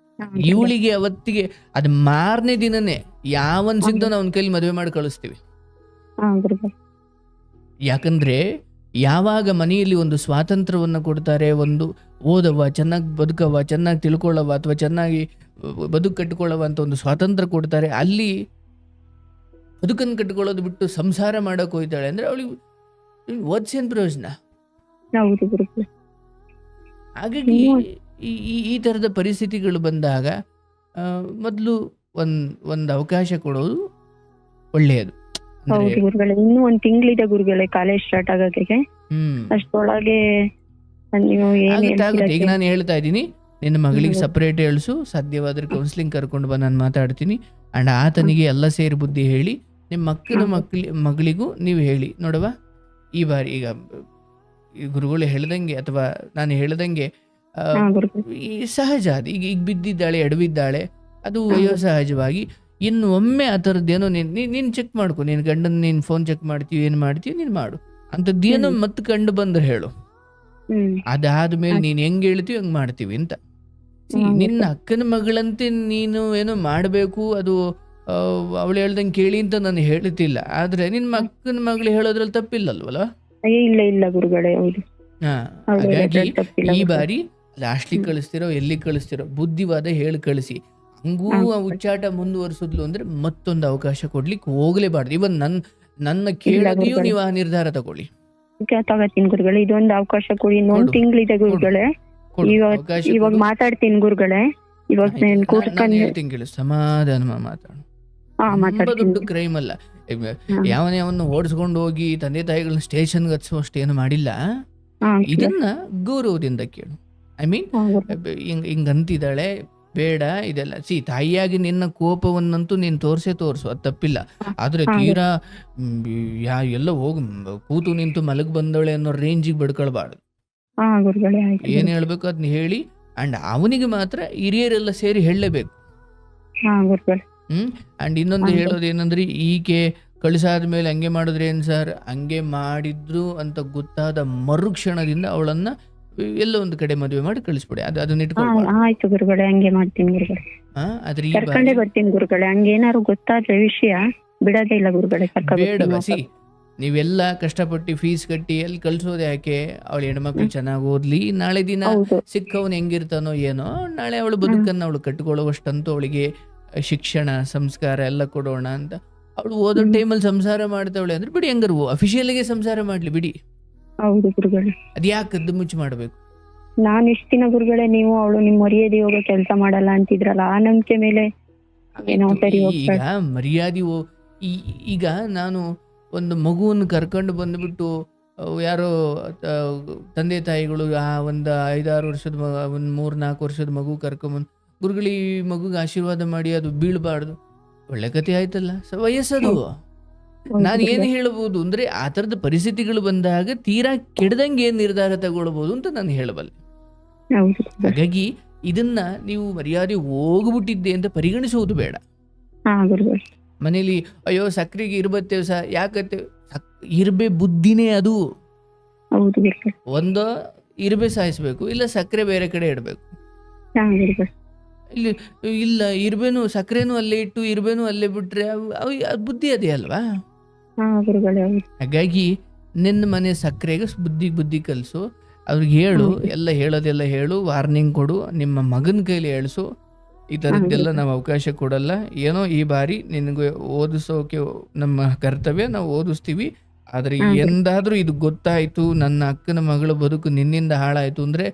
ಇವಳಿಗೆ ಅವತ್ತಿಗೆ ಅದು ಮಾರನೇ ದಿನನೇ ಯಾವನ್ ಸಿಗ್ದೋ ಅವನ ಕೈಲಿ ಮದುವೆ ಮಾಡಿ ಕಳಿಸ್ತೀವಿ. ಯಾಕಂದ್ರೆ ಯಾವಾಗ ಮನೆಯಲ್ಲಿ ಒಂದು ಸ್ವಾತಂತ್ರ್ಯವನ್ನು ಕೊಡ್ತಾರೆ, ಒಂದು ಓದವ, ಚೆನ್ನಾಗಿ ಬದುಕವ, ಚೆನ್ನಾಗಿ ತಿಳ್ಕೊಳ್ಳವ, ಅಥವಾ ಚೆನ್ನಾಗಿ ಬದುಕು ಕಟ್ಟಿಕೊಳ್ಳವ ಅಂತ ಒಂದು ಸ್ವಾತಂತ್ರ್ಯ ಕೊಡ್ತಾರೆ, ಅಲ್ಲಿ ಬದುಕನ್ನು ಕಟ್ಟಿಕೊಳ್ಳೋದು ಬಿಟ್ಟು ಸಂಸಾರ ಮಾಡಕ್ ಹೋಯ್ತಾಳೆ ಅಂದ್ರೆ ಅವಳಿಗೆ ಓದ್ಸೇನ್ ಪ್ರಯೋಜನ? ಹಾಗಾಗಿ ಈ ತರದ ಪರಿಸ್ಥಿತಿಗಳು ಬಂದಾಗ ಮೊದಲು ಒಂದು ಅವಕಾಶ ಕೊಡೋದು ಒಳ್ಳೆಯದು. ಹೌದು ಗುರುಗಳೇ. ಇನ್ನೂ ಒಂದು ತಿಂಗಳಿದೆ ಗುರುಗಳೇ ಕಾಲೇಜ್ ಸ್ಟಾರ್ಟ್ ಆಗೋಕೆ. ಅಷ್ಟೊಳಗೆ ಈಗ ನಾನು ಹೇಳ್ತಾ ಇದ್ದೀನಿ, ನಿನ್ನ ಮಗಳಿಗೆ ಸಪರೇಟ್ ಹೇಳಿಸು, ಸಾಧ್ಯವಾದ್ರೆ ಕೌನ್ಸಿಲಿಂಗ್ ಕರ್ಕೊಂಡು ಬಾ, ನಾನು ಮಾತಾಡ್ತೀನಿ. ಅಂಡ್ ಆತನಿಗೆ ಎಲ್ಲ ಸೇರಿ ಬುದ್ಧಿ ಹೇಳಿ, ನಿಮ್ಮ ಅಕ್ಕನ ಮಗಳಿಗೂ ನೀವು ಹೇಳಿ ನೋಡವಾ, ಈ ಬಾರಿ ಈಗ ಗುರುಗಳು ಹೇಳ್ದಂಗೆ ಅಥವಾ ನಾನು ಹೇಳ್ದಂಗೆ ಸಹಜ ಅದು. ಈಗ ಬಿದ್ದಿದ್ದಾಳೆ, ಎಡವಿದ್ದಾಳೆ, ಅದು ಸಹಜವಾಗಿ. ಇನ್ನು ಒಮ್ಮೆ ಆ ಥರದ್ದೇನೋ ನೀನು ಚೆಕ್ ಮಾಡ್ಕೊ, ನೀನು ಗಂಡನ ನೀನು ಫೋನ್ ಚೆಕ್ ಮಾಡ್ತೀವಿ, ಏನು ಮಾಡ್ತೀವಿ ನೀನು ಮಾಡು. ಅಂಥದ್ದೇನೋ ಮತ್ತೆ ಕಂಡು ಬಂದ್ರೆ ಹೇಳು. ಅದಾದ್ಮೇಲೆ ನೀನು ಹೆಂಗೆ ಹೇಳ್ತೀವಿ ಹಂಗೆ ಮಾಡ್ತೀವಿ ಅಂತ. ನಿನ್ನ ಅಕ್ಕನ ಮಗಳಂತೆ ನೀನು ಏನೋ ಮಾಡಬೇಕು, ಅದು ಅವಳು ಹೇಳ್ದಂಗೆ ಕೇಳಿ ಅಂತ ನಾನು ಹೇಳ್ತಿಲ್ಲ. ಆದ್ರೆ ನಿನ್ನ ಅಕ್ಕನ ಮಗಳು ಹೇಳೋದ್ರಲ್ಲಿ ತಪ್ಪಿಲ್ಲಲ್ವಲ್ಲ? ಇಲ್ಲ ಇಲ್ಲ ಗುರುಗಳೇ, ಹೌದು. ಹಾಗಾಗಿ ಈ ಬಾರಿ ಲಾಸ್ಟಿಗೆ ಕಳಿಸ್ತಿರೋ, ಎಲ್ಲಿ ಕಳಿಸ್ತಿರೋ, ಬುದ್ಧಿವಾದ ಹೇಳಿ ಕಳಿಸಿ. ಹಂಗೂ ಆ ಉಚ್ಚಾಟ ಮುಂದುವರಿಸಿದ್ಲು ಅಂದ್ರೆ ಮತ್ತೊಂದು ಅವಕಾಶ ಕೊಡ್ಲಿಕ್ಕೆ ಹೋಗ್ಲೇಬಾರ್ದು. ಇವನ್ ನನ್ನ ಕೇಳೋದಿಯೂ ನೀವು ಆ ನಿರ್ಧಾರ ತಗೊಳ್ಳಿ. ತಗೋತೀನಿ ಗುರುಗಳೇ, ಇದೊಂದು ಅವಕಾಶ ಕೊಡಿ. ಇನ್ನೊಂದು ತಿಂಗಳಿದೆ ಗುರುಗಳೇ. ಇವಾಗ ಮಾತಾಡ್ತೀನಿ ಗುರುಗಳೇ. ಇವಾಗ ಹೇಳ್ತೀನಿ, ಸಮಾಧಾನ ಮಾತಾಡು. ದೊಡ್ಡ ಕ್ರೈಮ್ ಅಲ್ಲ. ಯಾವನೇ ಅವನ್ನ ಓಡಿಸ್ಕೊಂಡು ಹೋಗಿ ತಂದೆ ತಾಯಿಗಳನ್ನ ಸ್ಟೇಷನ್ಗೆ ಹಚ್ಚುವಷ್ಟು ಏನು ಮಾಡಿಲ್ಲ. ಇದನ್ನ ಗೌರವದಿಂದ ಕೇಳು. ಐ ಮೀನ್ ಹಿಂಗಂತಿದ್ದಾಳೆ ಬೇಡ ಇದೆಲ್ಲ. ತಾಯಿಯಾಗಿ ನಿನ್ನ ಕೋಪವನ್ನಂತೂ ನೀನು ತೋರ್ಸು, ಅದು ತಪ್ಪಿಲ್ಲ. ಆದ್ರೆ ತೀರಾ ಎಲ್ಲ ಹೋಗಿ ಕೂತು ನಿಂತು ಮಲಗ್ ಬಂದವಳೆ ಅನ್ನೋ ರೇಂಜಿಗೆ ಬಡ್ಕೊಳ್ಬಾರ್ದು. ಏನ್ ಹೇಳ್ಬೇಕು ಅದನ್ನ ಹೇಳಿ. ಅಂಡ್ ಅವನಿಗೆ ಮಾತ್ರ ಹಿರಿಯರೆಲ್ಲ ಸೇರಿ ಹೇಳಲೇಬೇಕು. ಅಂಡ್ ಇನ್ನೊಂದು ಹೇಳೋದೇನಂದ್ರೆ, ಈಕೆ ಕಳಿಸಾದ್ಮೇಲೆ ಹಂಗೆ ಮಾಡಿದ್ರೆ ಏನು ಸರ್, ಹಂಗೆ ಮಾಡಿದ್ರು ಅಂತ ಗೊತ್ತಾದ ಮರುಕ್ಷಣದಿಂದ ಅವಳನ್ನ ಎಲ್ಲೋ ಒಂದು ಕಡೆ ಮದುವೆ ಮಾಡಿ ಕಳಿಸ್ಬಿಡಿ. ಅದನ್ನ ಇಟ್ಕೊಳ್ಬಾರ್ದು. ಆಯ್ತು ಗುರುಗಳೇ, ಹಂಗೆ ಮಾಡ್ತೀನಿ ಗುರುಗಳೇ. ಆದ್ರೆ ಈ ಕರ್ಕೊಂಡೇ ಬರ್ತೀನಿ ಗುರುಗಳೇ. ಹಂಗೇನಾದ್ರು ಗೊತ್ತಾದ್ರೆ ವಿಷಯ ಬಿಡೋದೇ ಇಲ್ಲ ಗುರುಗಳೇ. ಬೇಡ ಬಸಿ, ನೀವೆಲ್ಲ ಕಷ್ಟಪಟ್ಟು ಫೀಸ್ ಕಟ್ಟಿ ಎಲ್ಲಿ ಕಳ್ಸೋದು ಯಾಕೆ? ಅವಳು ಹೆಣ್ಮಕ್ಳು ಚೆನ್ನಾಗಿ ಓದ್ಲಿ, ನಾಳೆ ದಿನ ಸಿಕ್ಕವನು ಹೆಂಗಿರ್ತಾನೋ ಏನೋ, ನಾಳೆ ಅವಳು ಬದುಕನ್ನು ಅವಳು ಕಟ್ಕೊಳ್ಳುವಷ್ಟಂತೂ ಅವಳಿಗೆ ಶಿಕ್ಷಣ ಸಂಸ್ಕಾರ ಎಲ್ಲ ಕೊಡೋಣ ಅಂತ. ಅವಳು ಓದೋ ಟೈಮಲ್ಲಿ ಸಂಸಾರ ಮಾಡ್ತಾವಳೆ ಅಂದ್ರೆ ಬಿಡಿ, ಹೆಂಗಾರು ಅಫಿಷಿಯಲ್ಗೆ ಸಂಸಾರ ಮಾಡ್ಲಿ ಬಿಡಿ. ಹೌದು ಗುರುಗಳೇ. ಅದ್ ಯಾಕೆ ಕದ್ದು ಮುಚ್ಚಿ ಮಾಡ್ಬೇಕು? ನಾನು ಇಷ್ಟ ದಿನ ಗುರುಗಳೇ ನೀವು ಅವಳು ನಿಮ್ಮ ಮರ್ಯಾದೆ ಹೋಗೋ ಕೆಲಸ ಮಾಡಲ್ಲ ಅಂತಿದ್ರಲ್ಲ, ಆ ನಂಬಿಕೆ ಮೇಲೆ ಏನೋ ಸರಿ ಈಗ ಮರ್ಯಾದೆ ಈಗ ನಾನು ಒಂದು ಮಗುವನ್ನು ಕರ್ಕೊಂಡು ಬಂದ್ಬಿಟ್ಟು ಯಾರೋ ತಂದೆ ತಾಯಿಗಳು ಒಂದು 5-6 ವರ್ಷದ ಒಂದು 3-4 ವರ್ಷದ ಮಗು ಕರ್ಕೊಂಬಂದು ಗುರುಗಳು ಈ ಮಗುಗೆ ಆಶೀರ್ವಾದ ಮಾಡಿ ಅದು ಬೀಳ್ಬಾರ್ದು, ಒಳ್ಳೆ ಕತೆ ಆಯ್ತಲ್ಲ. ವಯಸ್ಸದು. ನಾನು ಏನು ಹೇಳ್ಬೋದು ಅಂದ್ರೆ ಆ ಥರದ ಪರಿಸ್ಥಿತಿಗಳು ಬಂದಾಗ ತೀರಾ ಕೆಡದಂಗೆ ಏನು ನಿರ್ಧಾರ ತಗೊಳ್ಬೋದು ಅಂತ ನಾನು ಹೇಳಬಲ್ಲೆ. ಹಾಗಾಗಿ ಇದನ್ನ ನೀವು ಮರ್ಯಾದೆ ಹೋಗ್ಬಿಟ್ಟಿದ್ದೆ ಅಂತ ಪರಿಗಣಿಸುವುದು ಬೇಡ. ಮನೇಲಿ ಅಯ್ಯೋ ಸಕ್ರೆಗೆ ಇರ್ಬತ್ತೇವ್ ಸ, ಯಾಕತ್ತೆ ಇರ್ಬೆ ಬುದ್ಧಿನೇ ಅದು. ಒಂದೋ ಇರ್ಬೆ ಸಾಯಿಸ್ಬೇಕು, ಇಲ್ಲ ಸಕ್ಕರೆ ಬೇರೆ ಕಡೆ ಇಡಬೇಕು. ಇಲ್ಲಿ ಇಲ್ಲ ಇರ್ಬೇನು ಸಕ್ಕರೆನೂ ಅಲ್ಲೇ ಇಟ್ಟು ಇರ್ಬೇನು ಅಲ್ಲೇ ಬಿಟ್ರೆ ಬುದ್ಧಿ ಅದೇ ಅಲ್ವಾ? ಹಾಗಾಗಿ ನಿನ್ನ ಮನೆ ಸಕ್ಕರೆಗೆ ಬುದ್ಧಿ ಕಲಿಸು, ಅವ್ರಿಗೆ ಹೇಳು, ಎಲ್ಲ ಹೇಳೋದೆಲ್ಲ ಹೇಳು, ವಾರ್ನಿಂಗ್ ಕೊಡು, ನಿಮ್ಮ ಮಗನ ಕೈಲಿ ಹೇಳಿಸು. ಈ ಥರದ್ದೆಲ್ಲ ನಾವು ಅವಕಾಶ ಕೊಡಲ್ಲ. ಏನೋ ಈ ಬಾರಿ ನಿನಗೆ ಓದಿಸೋಕೆ ನಮ್ಮ ಕರ್ತವ್ಯ, ನಾವು ಓದಿಸ್ತೀವಿ. ಆದರೆ ಎಂದಾದ್ರೂ ಇದು ಗೊತ್ತಾಯ್ತು, ನನ್ನ ಅಕ್ಕನ ಮಗಳ ಬದುಕು ನಿನ್ನಿಂದ ಹಾಳಾಯ್ತು ಅಂದ್ರೆ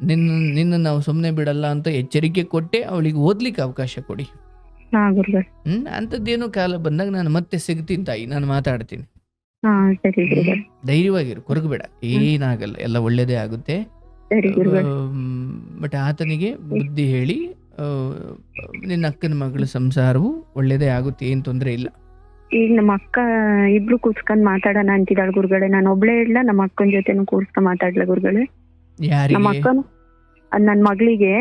ನಿನ್ನ ನಾವು ಸುಮ್ಮನೆ ಬಿಡಲ್ಲ ಅಂತ ಎಚ್ಚರಿಕೆ ಕೊಟ್ಟೆ ಅವಳಿಗೆ ಓದ್ಲಿಕ್ಕೆ ಅವಕಾಶ ಕೊಡಿ. ಅಂಥದ್ದೇನೋ ಕಾಲ ಬಂದಾಗ ನಾನು ಮತ್ತೆ ಸಿಗ್ತೀನಿ ತಾಯಿ, ನಾನು ಮಾತಾಡ್ತೀನಿ. ಧೈರ್ಯವಾಗಿರು, ಕೊರಗಬೇಡ, ಏನಾಗಲ್ಲ, ಎಲ್ಲ ಒಳ್ಳೇದೇ ಆಗುತ್ತೆ. ಬಟ್ ಆತನಿಗೆ ಬುದ್ಧಿ ಹೇಳಿ ನಿನ್ನ ಅಕ್ಕನ ಮಗಳ ಸಂಸಾರವು ಒಳ್ಳೇದೇ ಆಗುತ್ತೆ, ಏನ್ ತೊಂದರೆ ಇಲ್ಲ. ಈಗ ನಮ್ಮ ಅಕ್ಕ ಇಬ್ರು ಕೂರ್ಸ್ಕೊಂಡ್ ಮಾತಾಡೋಣ ಅಂತಿದ್ದಾಳೆ ಗುರುಗಳೇ. ನಾನು ಒಬ್ಳೇ ಇಡ್ಲ, ನಮ್ಮ ಅಕ್ಕನ ಜೊತೆನು ಕೂರ್ಸ್ಕೊಂಡ್ ಮಾತಾಡ್ಲ ಗುರುಗಳೇ? ನಮ್ಮ ಅಕ್ಕನು ನನ್ ಮಗಳಿಗೆ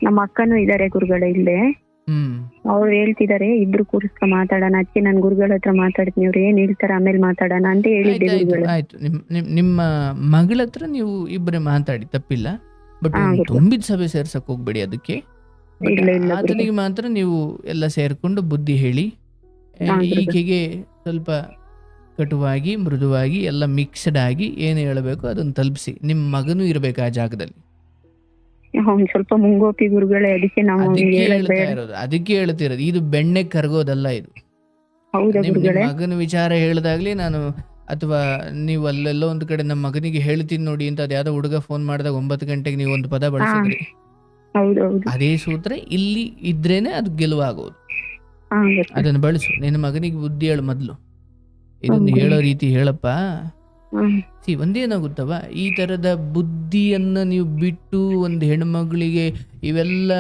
ನಮ್ಮ ಅಕ್ಕನೂ ಇದಾರೆ ಗುರುಗಳೇ ಇಲ್ಲೇ. ಅವ್ರು ಹೇಳ್ತಿದಾರೆ ಇಬ್ರು ಕೂರಿಸ್ಕೊಂಡ್ ಮಾತಾಡೋಣ, ಅದಕ್ಕೆ ನಾನು ಗುರುಗಳ ಹತ್ರ ಮಾತಾಡ್ತೀನಿ, ಅವ್ರು ಏನ್ ಹೇಳ್ತಾರೆ ಆಮೇಲೆ ಮಾತಾಡೋಣ ಅಂತ ಹೇಳಿದ್ದೆ ಗುರುಗಳೇ. ಆಯ್ತು, ನಿಮ್ಮ ಮಗಳ ಹತ್ರ ನೀವು ಇಬ್ಬರೇ ಮಾತಾಡಿ, ತಪ್ಪಿಲ್ಲ. ಬಟ್ ತುಂಬಿದ ಸಭೆ ಸೇರ್ಸಕ್ ಹೋಗ್ಬೇಡಿ ಅದಕ್ಕೆ. ಆತನಿಗೆ ಮಾತ್ರ ನೀವು ಎಲ್ಲ ಸೇರ್ಕೊಂಡು ಬುದ್ಧಿ ಹೇಳಿ, ಈಕೆಗೆ ಸ್ವಲ್ಪ ಕಟುವಾಗಿ ಮೃದುವಾಗಿ ಎಲ್ಲ ಮಿಕ್ಸ್ಡ್ ಆಗಿ ಏನು ಹೇಳಬೇಕು ಅದನ್ನು ತಲುಪಿಸಿ. ನಿಮ್ಮ ಮಗನೂ ಇರ್ಬೇಕು ಆ ಜಾಗದಲ್ಲಿ. ಸ್ವಲ್ಪ ಮುಂಗೋಪಿ ಗುರುಗಳೇ, ಅದಕ್ಕೆ ಅದಕ್ಕೆ ಹೇಳ್ತಿರೋದು, ಇದು ಬೆಣ್ಣೆ ಕರಗೋದಲ್ಲ ಇದು. ನಿಮ್ಮ ಮಗನ ವಿಚಾರ ಹೇಳ್ದಾಗ್ಲಿ ನಾನು, ಅಥವಾ ನೀವು ಅಲ್ಲೆಲ್ಲೋ ಒಂದು ಕಡೆ ನಮ್ಮ ಮಗನಿಗೆ ಹೇಳ್ತೀನಿ ನೋಡಿ ಅಂತ ಅದ್ಯಾವುದೋ ಹುಡುಗ ಫೋನ್ ಮಾಡಿದಾಗ 9 ಗಂಟೆಗೆ ನೀವು ಒಂದು ಪದ ಬಳಸಿದ್ರಿ, ಅದೇ ಸೂತ್ರ ಇಲ್ಲಿ ಇದ್ರೇನೆ ಅದು ಗೆಲುವಾಗೋದು. ಅದನ್ನು ಬಳಸು. ನಿನ್ನ ಮಗನಿಗೆ ಬುದ್ಧಿ ಹೇಳು ಮೊದಲು, ಇದನ್ನು ಹೇಳೋ ರೀತಿ ಹೇಳಪ್ಪ. ಒಂದೇನಾಗುತ್ತವ, ಈ ತರದ ಬುದ್ಧಿಯನ್ನ ನೀವು ಬಿಟ್ಟು ಒಂದು ಹೆಣ್ಮಗಳಿಗೆ ಇವೆಲ್ಲ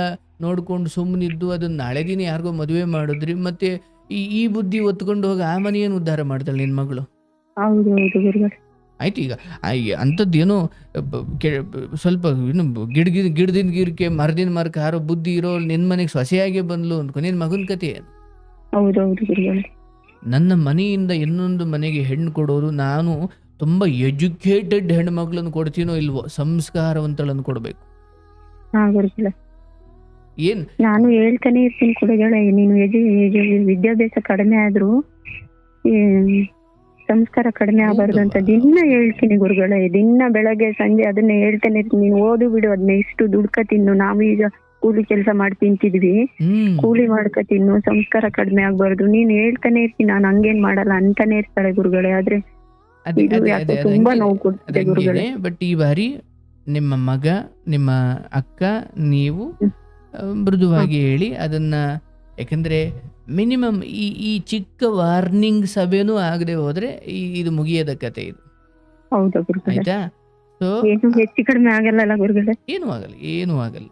ನೋಡ್ಕೊಂಡು ಸುಮ್ಮನಿದ್ದು ಅದನ್ನ ನಾಳೆ ದಿನ ಯಾರಿಗೋ ಮದುವೆ ಮಾಡಿದ್ರಿ, ಮತ್ತೆ ಈ ಬುದ್ಧಿ ಒತ್ಕೊಂಡು ಹೋಗಿ ಆ ಮನೆಯನ್ನು ಉದ್ಧಾರ ಮಾಡ್ತಾಳೆ ನಿನ್ ಮಗಳು. ಆಯ್ತು, ಈಗ ಅಂಥದ್ದೇನೋ ಸ್ವಲ್ಪ ಇನ್ನು ಗಿಡದಿನ ಗಿಡಕ್ಕೆ ಮರದಿನ ಮರಕ್ಕೆ ಹಾರೋ ಬುದ್ಧಿ ಇರೋ ನಿನ್ ಮನೆಗೆ ಸೊಸೆಯಾಗೆ ಬಂದ್ಲು ಅನ್ಕೊ, ನಿನ್ ಮಗನ ಕತೆ ಏನು? ನನ್ನ ಮನೆಯಿಂದ ಇನ್ನೊಂದು ಮನೆಗೆ ಹೆಣ್ಣು ಕೊಡೋರು, ನಾನು ತುಂಬಾ ಎಜುಕೇಟೆಡ್ ಹೆಣ್ಮಕ್ಳನ್ನು ಕೊಡ್ತೀನೋ ಇಲ್ವೋ, ಸಂಸ್ಕಾರವಂತಳನ್ನು ಕೊಡ್ಬೇಕು. ಏನ್ ನಾನು ಹೇಳ್ತಾನೆ ಇರ್ತೀನಿ ಕೊಡುಗಳೇ, ನೀನು ವಿದ್ಯಾಭ್ಯಾಸ ಕಡಿಮೆ ಆದ್ರೂ ಸಂಸ್ಕಾರ ಕಡಿಮೆ ಆಗಬಾರ್ದು ಅಂತ ದಿನ ಹೇಳ್ತೀನಿ ಗುರುಗಳೇ. ದಿನ ಬೆಳಗ್ಗೆ ಸಂಜೆ ಅದನ್ನ ಹೇಳ್ತಾನೆ ಇರ್ತೀನಿ. ನೀನು ಓದು ಬಿಡು, ಅದನ್ನ ಇಷ್ಟು ದುಡ್ಕ ತಿನ್ನು, ನಾವೀಗ ಕೂಲಿ ಕೆಲಸ ಮಾಡಿ ತಿಂತಿದ್ವಿ, ಕೂಲಿ ಮಾಡ್ಕ ತಿನ್ನು, ಸಂಸ್ಕಾರ ಕಡಿಮೆ ಆಗ್ಬಾರ್ದು. ನೀನ್ ಹೇಳ್ತಾನೆ ಇರ್ತೀನಿ, ನಾನು ಹಂಗೇನ್ ಮಾಡಲ್ಲ ಅಂತಾನೆ ಇರ್ತಾಳೆ ಗುರುಗಳೇ. ಆದ್ರೆ ತುಂಬಾ ನೋವು ಕೊಡ್ತಿದೆ ಗುರುಗಳೇ. ಬಟ್ ಈ ಬಾರಿ ನಿಮ್ಮ ಮಗ, ನಿಮ್ಮ ಅಕ್ಕ, ನೀವು ಮೃದುವಾಗಿ ಹೇಳಿ ಅದನ್ನ, ಯಾಕಂದ್ರೆ ಮಿನಿಮಮ್ ಈ ಚಿಕ್ಕ ವಾರ್ನಿಂಗ್ ಸಭೆನೂ ಆಗದೆ ಹೋದ್ರೆ ಇದು ಮುಗಿಯದ ಕತೆ ಇದು. ಆಯ್ತಾ? ಸೊ ಹೆಚ್ಚು ಕಡಿಮೆ ಆಗಲ್ಲ ಗುರುಗಳೇ, ಏನೂ ಆಗಲ್ಲ.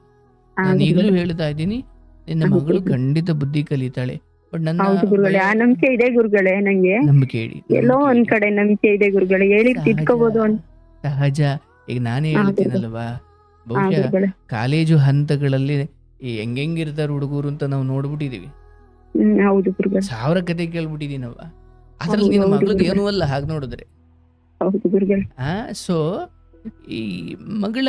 ನಾನು ಈಗಲೂ ಹೇಳ್ತಾ ಇದ್ದೀನಿ, ನಿನ್ನ ಮಗಳು ಖಂಡಿತ ಬುದ್ಧಿ ಕಲಿತಾಳೆ. ಬಟ್ ನನ್ನ ನಂಬಿಕೆ ಇದೆ ಗುರುಗಳೇ, ನಂಗೆ ನಂಬಿಕೆ ಹೇಳಿ, ಎಲ್ಲೋ ಒಂದ್ ಕಡೆ ನಂಬಿಕೆ ಇದೆ ಗುರುಗಳೇ, ಹೇಳಿ ತಿದ್ಕೋಬಹುದು ಅಂತ ಸಹಜ. ಈಗ ನಾನೇ ಹೇಳ್ತೀನಲ್ವಾ, ಬಹುಶಃ ಕಾಲೇಜು ಹಂತಗಳಲ್ಲಿ ಹೆಂಗಿರ್ತಾರ ಹುಡುಗರು ಅಂತ ನಾವು ನೋಡ್ಬಿಟ್ಟಿದೀವಿ. 1000 ಕತೆ ಕೇಳ್ಬಿಟ್ಟಿದೀನವ. ಅದ್ರಲ್ಲಿ ನಿನ್ನ ಹೌದು ಮಗಳಿಗೆ ಗುರುಗಳೇ. ಏನೂ ಅಲ್ಲ ಹಾಗೆ ನೋಡಿದ್ರೆ. ಹೌದು ಗುರುಗಳೇ. ಸೊ ಈ ಮಗಳ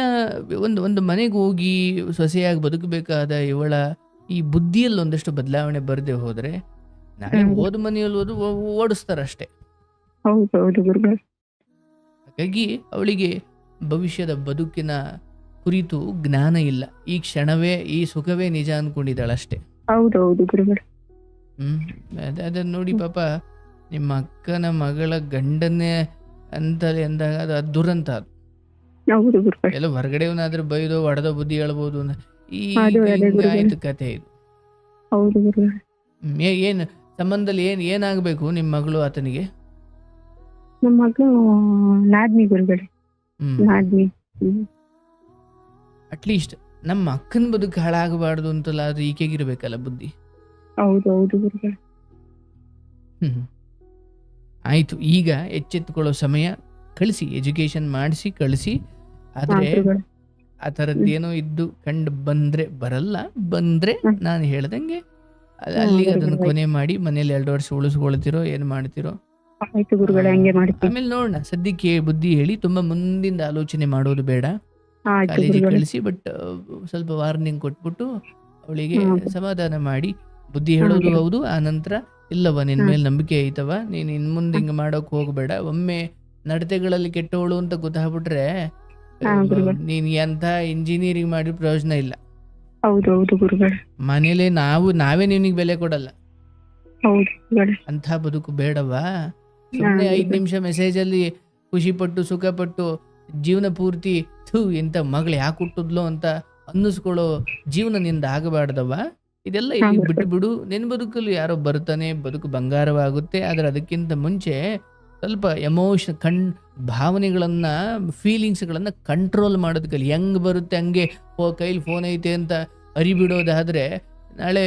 ಒಂದು ಒಂದು ಮನೆಗೆ ಹೋಗಿ ಸೊಸೆಯಾಗಿ ಬದುಕಬೇಕಾದ ಇವಳ ಈ ಬುದ್ಧಿಯಲ್ಲಿ ಒಂದಷ್ಟು ಬದಲಾವಣೆ ಬರದೆ ಹೋದರೆ ನಾಳೆ ಓದ್ ಮನೆಯಲ್ಲಿ ಓಡಿಸ್ತಾರಷ್ಟೇ. ಹೌದು ಗುರುಗಳೇ. ಹಾಗಾಗಿ ಅವಳಿಗೆ ಭವಿಷ್ಯದ ಬದುಕಿನ ಕುರಿತು ಜ್ಞಾನ ಇಲ್ಲ. ಈ ಕ್ಷಣವೇ ಈ ಸುಖವೇ ನಿಜ ಅನ್ಕೊಂಡಿದ್ದಾಳಷ್ಟೇ. ಹೌದು ಗುರುಗಳೇ. ಅದನ್ನ ನೋಡಿ ಪಾಪ ನಿಮ್ಮ ಅಕ್ಕನ ಮಗಳ ಗಂಡನ್ನೇ ಅಂತಲೇ ಅಂದಾಗ ಅದು ದುರಂತ. ಅದು ಹೌದು ಗುರುಗಳೇ. ಎಲ್ಲ ಹೊರಗಡೆವನಾದ್ರೂ ಬೈದೋ ಹೊಡೆದೋ ಬುದ್ಧಿ ಹೇಳ್ಬೋದು. ಈ ಅದು ಅದೇ ಗುರುಗಳೇ. ಆಯ್ತು ಕತೆ ಇದು. ಹೌದು ಗುರುಗಳೇ. ಏನು ಸಂಬಂಧದಲ್ಲಿ ಏನಾಗಬೇಕು ನಿಮ್ಮ ಮಗಳು ಆತನಿಗೆ? ನಮ್ಮ ಮಗಳು ನಾದ್ನಿ ಗುರುಗಳೇ. ನಾದ್ನಿ. ಅಟ್ಲೀಸ್ಟ್ ನಮ್ಮ ಅಕ್ಕನ ಬದುಕು ಹಾಳಾಗಬಾರ್ದು ಅಂತಲ್ಲ ಅದು ಈಕೆಗಿರ್ಬೇಕಲ್ಲ ಬುದ್ಧಿ. ಹೌದು ಗುರುಗಳೇ. ಆಯ್ತು, ಈಗ ಎಚ್ಚೆತ್ತುಕೊಳ್ಳೋ ಸಮಯ. ಕಳಿಸಿ, ಎಜುಕೇಶನ್ ಮಾಡಿಸಿ ಕಳಿಸಿ. ಆದ್ರೆ ಆ ಥರದ್ದೇನೋ ಇದ್ದು ಕಂಡು ಬಂದ್ರೆ ಬರಲ್ಲ, ಬಂದ್ರೆ ನಾನು ಹೇಳ್ದಂಗೆ ಅಲ್ಲಿಗೆ ಅದನ್ನು ಕೊನೆ ಮಾಡಿ ಮನೇಲಿ 2 ವರ್ಷ ಉಳಿಸ್ಕೊಳ್ತಿರೋ ಏನು ಮಾಡ್ತಿರೋ. ಆಯ್ತು ಗುರುಗಳೇ, ಹಂಗೆ ಮಾಡ್ತೀನಿ. ಆಮೇಲೆ ನೋಡೋಣ, ಸದ್ಯಕ್ಕೆ ಬುದ್ಧಿ ಹೇಳಿ ತುಂಬಾ ಮುಂದಿಂದ ಆಲೋಚನೆ ಮಾಡೋದು ಬೇಡ. ಆಯ್ತು ಕಾಲೇಜಿಗೆ ಗುರುಗಳೇ. ಕಳಿಸಿ, ಬಟ್ ಸ್ವಲ್ಪ ವಾರ್ನಿಂಗ್ ಕೊಟ್ಬಿಟ್ಟು ಅವಳಿಗೆ ಸಮಾಧಾನ ಮಾಡಿ ಬುದ್ಧಿ ಹೇಳೋದು ಹೌದು. ಆ ನಂತರ ಇಲ್ಲವ ನಿನ್ ಮೇಲೆ ನಂಬಿಕೆ ಐತವ, ನೀನ್ ಇನ್ ಮುಂದೆ ಹಿಂಗೆ ಮಾಡೋಕೆ ಹೋಗ್ಬೇಡ. ಒಮ್ಮೆ ನಡತೆಗಳಲ್ಲಿ ಕೆಟ್ಟವಳು ಅಂತ ಗೊತ್ತಾಗ್ಬಿಟ್ರೆ ನೀನ್ ಎಂಥ ಇಂಜಿನಿಯರಿಂಗ್ ಮಾಡಿ ಪ್ರಯೋಜನ ಇಲ್ಲ. ಹೌದು ಗುರುಗಳೇ. ಮನೇಲೆ ನಾವೇ ನಿನಗೆ ಬೆಲೆ ಕೊಡಲ್ಲ. ಹೌದು ಗುರುಗಳೇ. ಅಂಥ ಬದುಕು ಬೇಡವಾ? ಸುಮ್ಮನೆ 5 ನಿಮಿಷ ಮೆಸೇಜಲ್ಲಿ ಖುಷಿ ಪಟ್ಟು ಸುಖ ಪಟ್ಟು ಜೀವನ ಪೂರ್ತಿ ಇಂಥ ಮಗಳು ಯಾಕೆ ಹುಟ್ಟಿದ್ಲು ಅಂತ ಅನ್ನಿಸ್ಕೊಳ್ಳೋ ಜೀವನ ನಿಂದ ಆಗಬಾರ್ದವ. ಇದೆಲ್ಲ ಇಲ್ಲಿ ಬಿಟ್ಟು ಬಿಡು. ನಿನ್ನ ಬದುಕಲ್ಲಿ ಯಾರೋ ಬರ್ತಾನೆ, ಬದುಕು ಬಂಗಾರವಾಗುತ್ತೆ. ಆದರೆ ಅದಕ್ಕಿಂತ ಮುಂಚೆ ಸ್ವಲ್ಪ ಭಾವನೆಗಳನ್ನ, ಫೀಲಿಂಗ್ಸ್ಗಳನ್ನ ಕಂಟ್ರೋಲ್ ಮಾಡೋದು ಕಲಿ. ಹೆಂಗ್ ಬರುತ್ತೆ ಹಂಗೆ ಕೈಲಿ ಫೋನ್ ಐತೆ ಅಂತ ಅರಿಬಿಡೋದಾದ್ರೆ ನಾಳೆ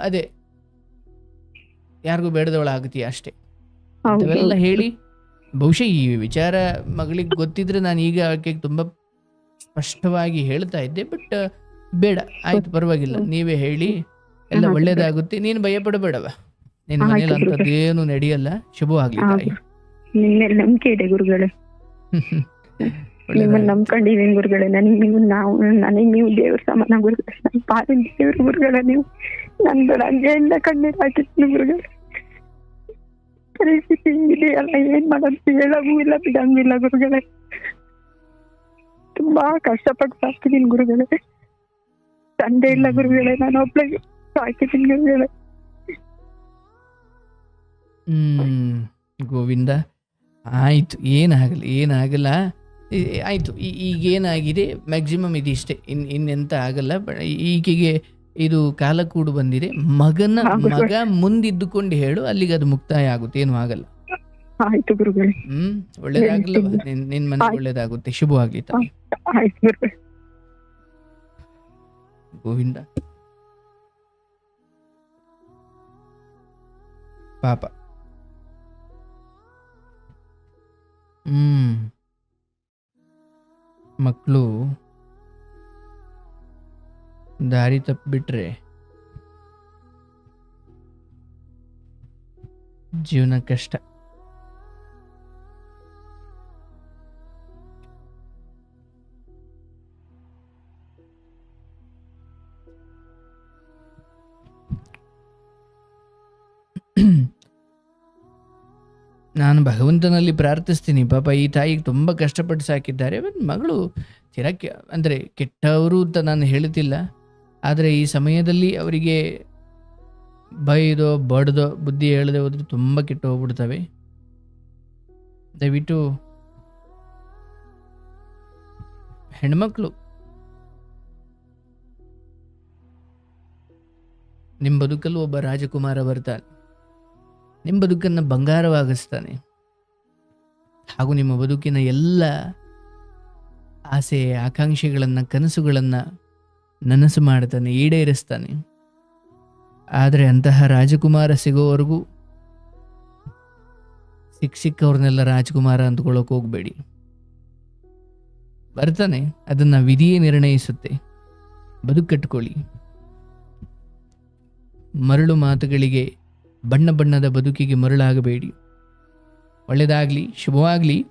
ಅದೇ ಯಾರಿಗೂ ಬೇಡದವಳಾಗತ್ತೀಯ ಅಷ್ಟೇ. ಅವೆಲ್ಲ ಹೇಳಿ ಬಹುಶಃ ಈ ವಿಚಾರ ಮಗಳಿಗೆ ಗೊತ್ತಿದ್ರೆ ನಾನು ಈಗ ಆಕೆಗೆ ತುಂಬ ಸ್ಪಷ್ಟವಾಗಿ ಹೇಳ್ತಾ ಇದ್ದೆ. ಬಟ್ ಬೇಡ, ಆಯ್ತು, ಪರವಾಗಿಲ್ಲ, ನೀವೇ ಹೇಳಿ, ಎಲ್ಲ ಒಳ್ಳೇದಾಗುತ್ತೆ. ನೀನು ಭಯ ಪಡಬೇಡವ, ನಿನ್ನ ಮನೇಲಿ ಅಂಥದ್ದೇನು ನಡೆಯಲ್ಲ. ಶುಭವಾಗ್ಲಿ ತಾಯಿ. ನಿಮ್ಮ ನಂಬಿಕೆ ಇದೆ ಗುರುಗಳೇ. ನಿಮ್ಮನ್ನ ನಂಬ್ಕೊಂಡಿದ್ದೀನಿ ಗುರುಗಳೇ. ನನಗೆ ನೀವು ದೇವ್ರ ಸಮಾನ ಗುರುಗಳೇ. ನನ್ನ ಪಾಲಿನ ದೇವ್ರ ಗುರುಗಳೇ. ನೀವು ನಂದು ಹಂಗೆಯಿಂದ ಕಣ್ಣೀರು ಹಾಕಿದ್ದೀನಿ ಗುರುಗಳೇ. ಪರಿಸ್ಥಿತಿ ಹಿಂಗಿದೆಯಲ್ಲ, ಏನ್ ಮಾಡೋದು ಹೇಳಗೂ ಇಲ್ಲ, ಬಿಡಂಗಿಲ್ಲ ಗುರುಗಳೇ. ತುಂಬಾ ಕಷ್ಟಪಟ್ಟು ಸಾಕಿದ್ದೀನಿ ಗುರುಗಳೇ. ತಂದೆ ಇಲ್ಲ ಗುರುಗಳೇ, ನಾನು ಒಬ್ಳಿಗೆ ಸಾಕಿದ್ದೀನಿ ಗುರುಗಳೇ. ಗೋವಿಂದ, ಆಯ್ತು, ಏನಾಗಲ್ಲ. ಆಯ್ತು, ಈಗ ಏನಾಗಿದೆ ಮ್ಯಾಕ್ಸಿಮಮ್ ಇದಿಷ್ಟೇ, ಇನ್ನೆಂತ ಆಗಲ್ಲ. ಈಕೆಗೆ ಇದು ಕಾಲ ಕೂಡು ಬಂದಿದೆ. ಮಗ ಮುಂದಿದ್ದುಕೊಂಡು ಹೇಳು, ಅಲ್ಲಿಗೆ ಅದು ಮುಕ್ತಾಯ ಆಗುತ್ತೆ, ಏನು ಆಗಲ್ಲ. ಆಯ್ತು ಗುರುಗಳೇ. ಒಳ್ಳೇದಾಗಲ್ಲ, ನಿನ್ ಮನೆ ಒಳ್ಳೇದಾಗುತ್ತೆ. ಶುಭವಾಗ್ಲಿ ತಾಯಿ. ಆಯ್ತು ಗುರುಗಳೇ. ಗೋವಿಂದ ಪಾಪ. ಮಕ್ಕಳು ದಾರಿ ತಪ್ಪಿಬಿಟ್ರೆ ಜೀವನ ಕಷ್ಟ. ನಾನು ಭಗವಂತನಲ್ಲಿ ಪ್ರಾರ್ಥಿಸ್ತೀನಿ, ಪಾಪ ಈ ತಾಯಿಗೆ ತುಂಬ ಕಷ್ಟಪಟ್ಟು ಸಾಕಿದ್ದಾರೆ. ಮಗಳು ತಿರಕ್ಕೆ ಅಂದರೆ ಕೆಟ್ಟವರು ಅಂತ ನಾನು ಹೇಳ್ತಿಲ್ಲ, ಆದರೆ ಈ ಸಮಯದಲ್ಲಿ ಅವರಿಗೆ ಬೈದೋ ಬಡ್ದೋ ಬುದ್ಧಿ ಹೇಳದೆ ಹೋದ್ರೆ ತುಂಬ ಕೆಟ್ಟು ಹೋಗ್ಬಿಡ್ತವೆ. ದಯವಿಟ್ಟು ಹೆಣ್ಮಕ್ಳು ನಿಮ್ಮ ಬದುಕಲ್ಲೂ ಒಬ್ಬ ರಾಜಕುಮಾರ ಬರ್ತಾನೆ, ನಿಮ್ಮ ಬದುಕನ್ನು ಬಂಗಾರವಾಗಿಸ್ತಾನೆ, ಹಾಗೂ ನಿಮ್ಮ ಬದುಕಿನ ಎಲ್ಲ ಆಸೆ ಆಕಾಂಕ್ಷೆಗಳನ್ನು ಕನಸುಗಳನ್ನು ನನಸು ಮಾಡ್ತಾನೆ, ಈಡೇರಿಸ್ತಾನೆ. ಆದರೆ ಅಂತಹ ರಾಜಕುಮಾರ ಸಿಗೋವರೆಗೂ ಸಿಕ್ಕವ್ರನ್ನೆಲ್ಲ ರಾಜಕುಮಾರ ಅಂದ್ಕೊಳ್ಳೋಕೆ ಹೋಗಬೇಡಿ. ಬರ್ತಾನೆ, ಅದನ್ನು ವಿಧಿಯೇ ನಿರ್ಣಯಿಸುತ್ತೆ. ಬದುಕು ಕಟ್ಕೊಳ್ಳಿ. ಮರಳು ಮಾತುಗಳಿಗೆ, ಬಣ್ಣ ಬಣ್ಣದ ಬದುಕಿಗೆ ಮರಳಾಗಬೇಡಿ. ಒಳ್ಳೆಯದಾಗಲಿ, ಶುಭವಾಗಲಿ.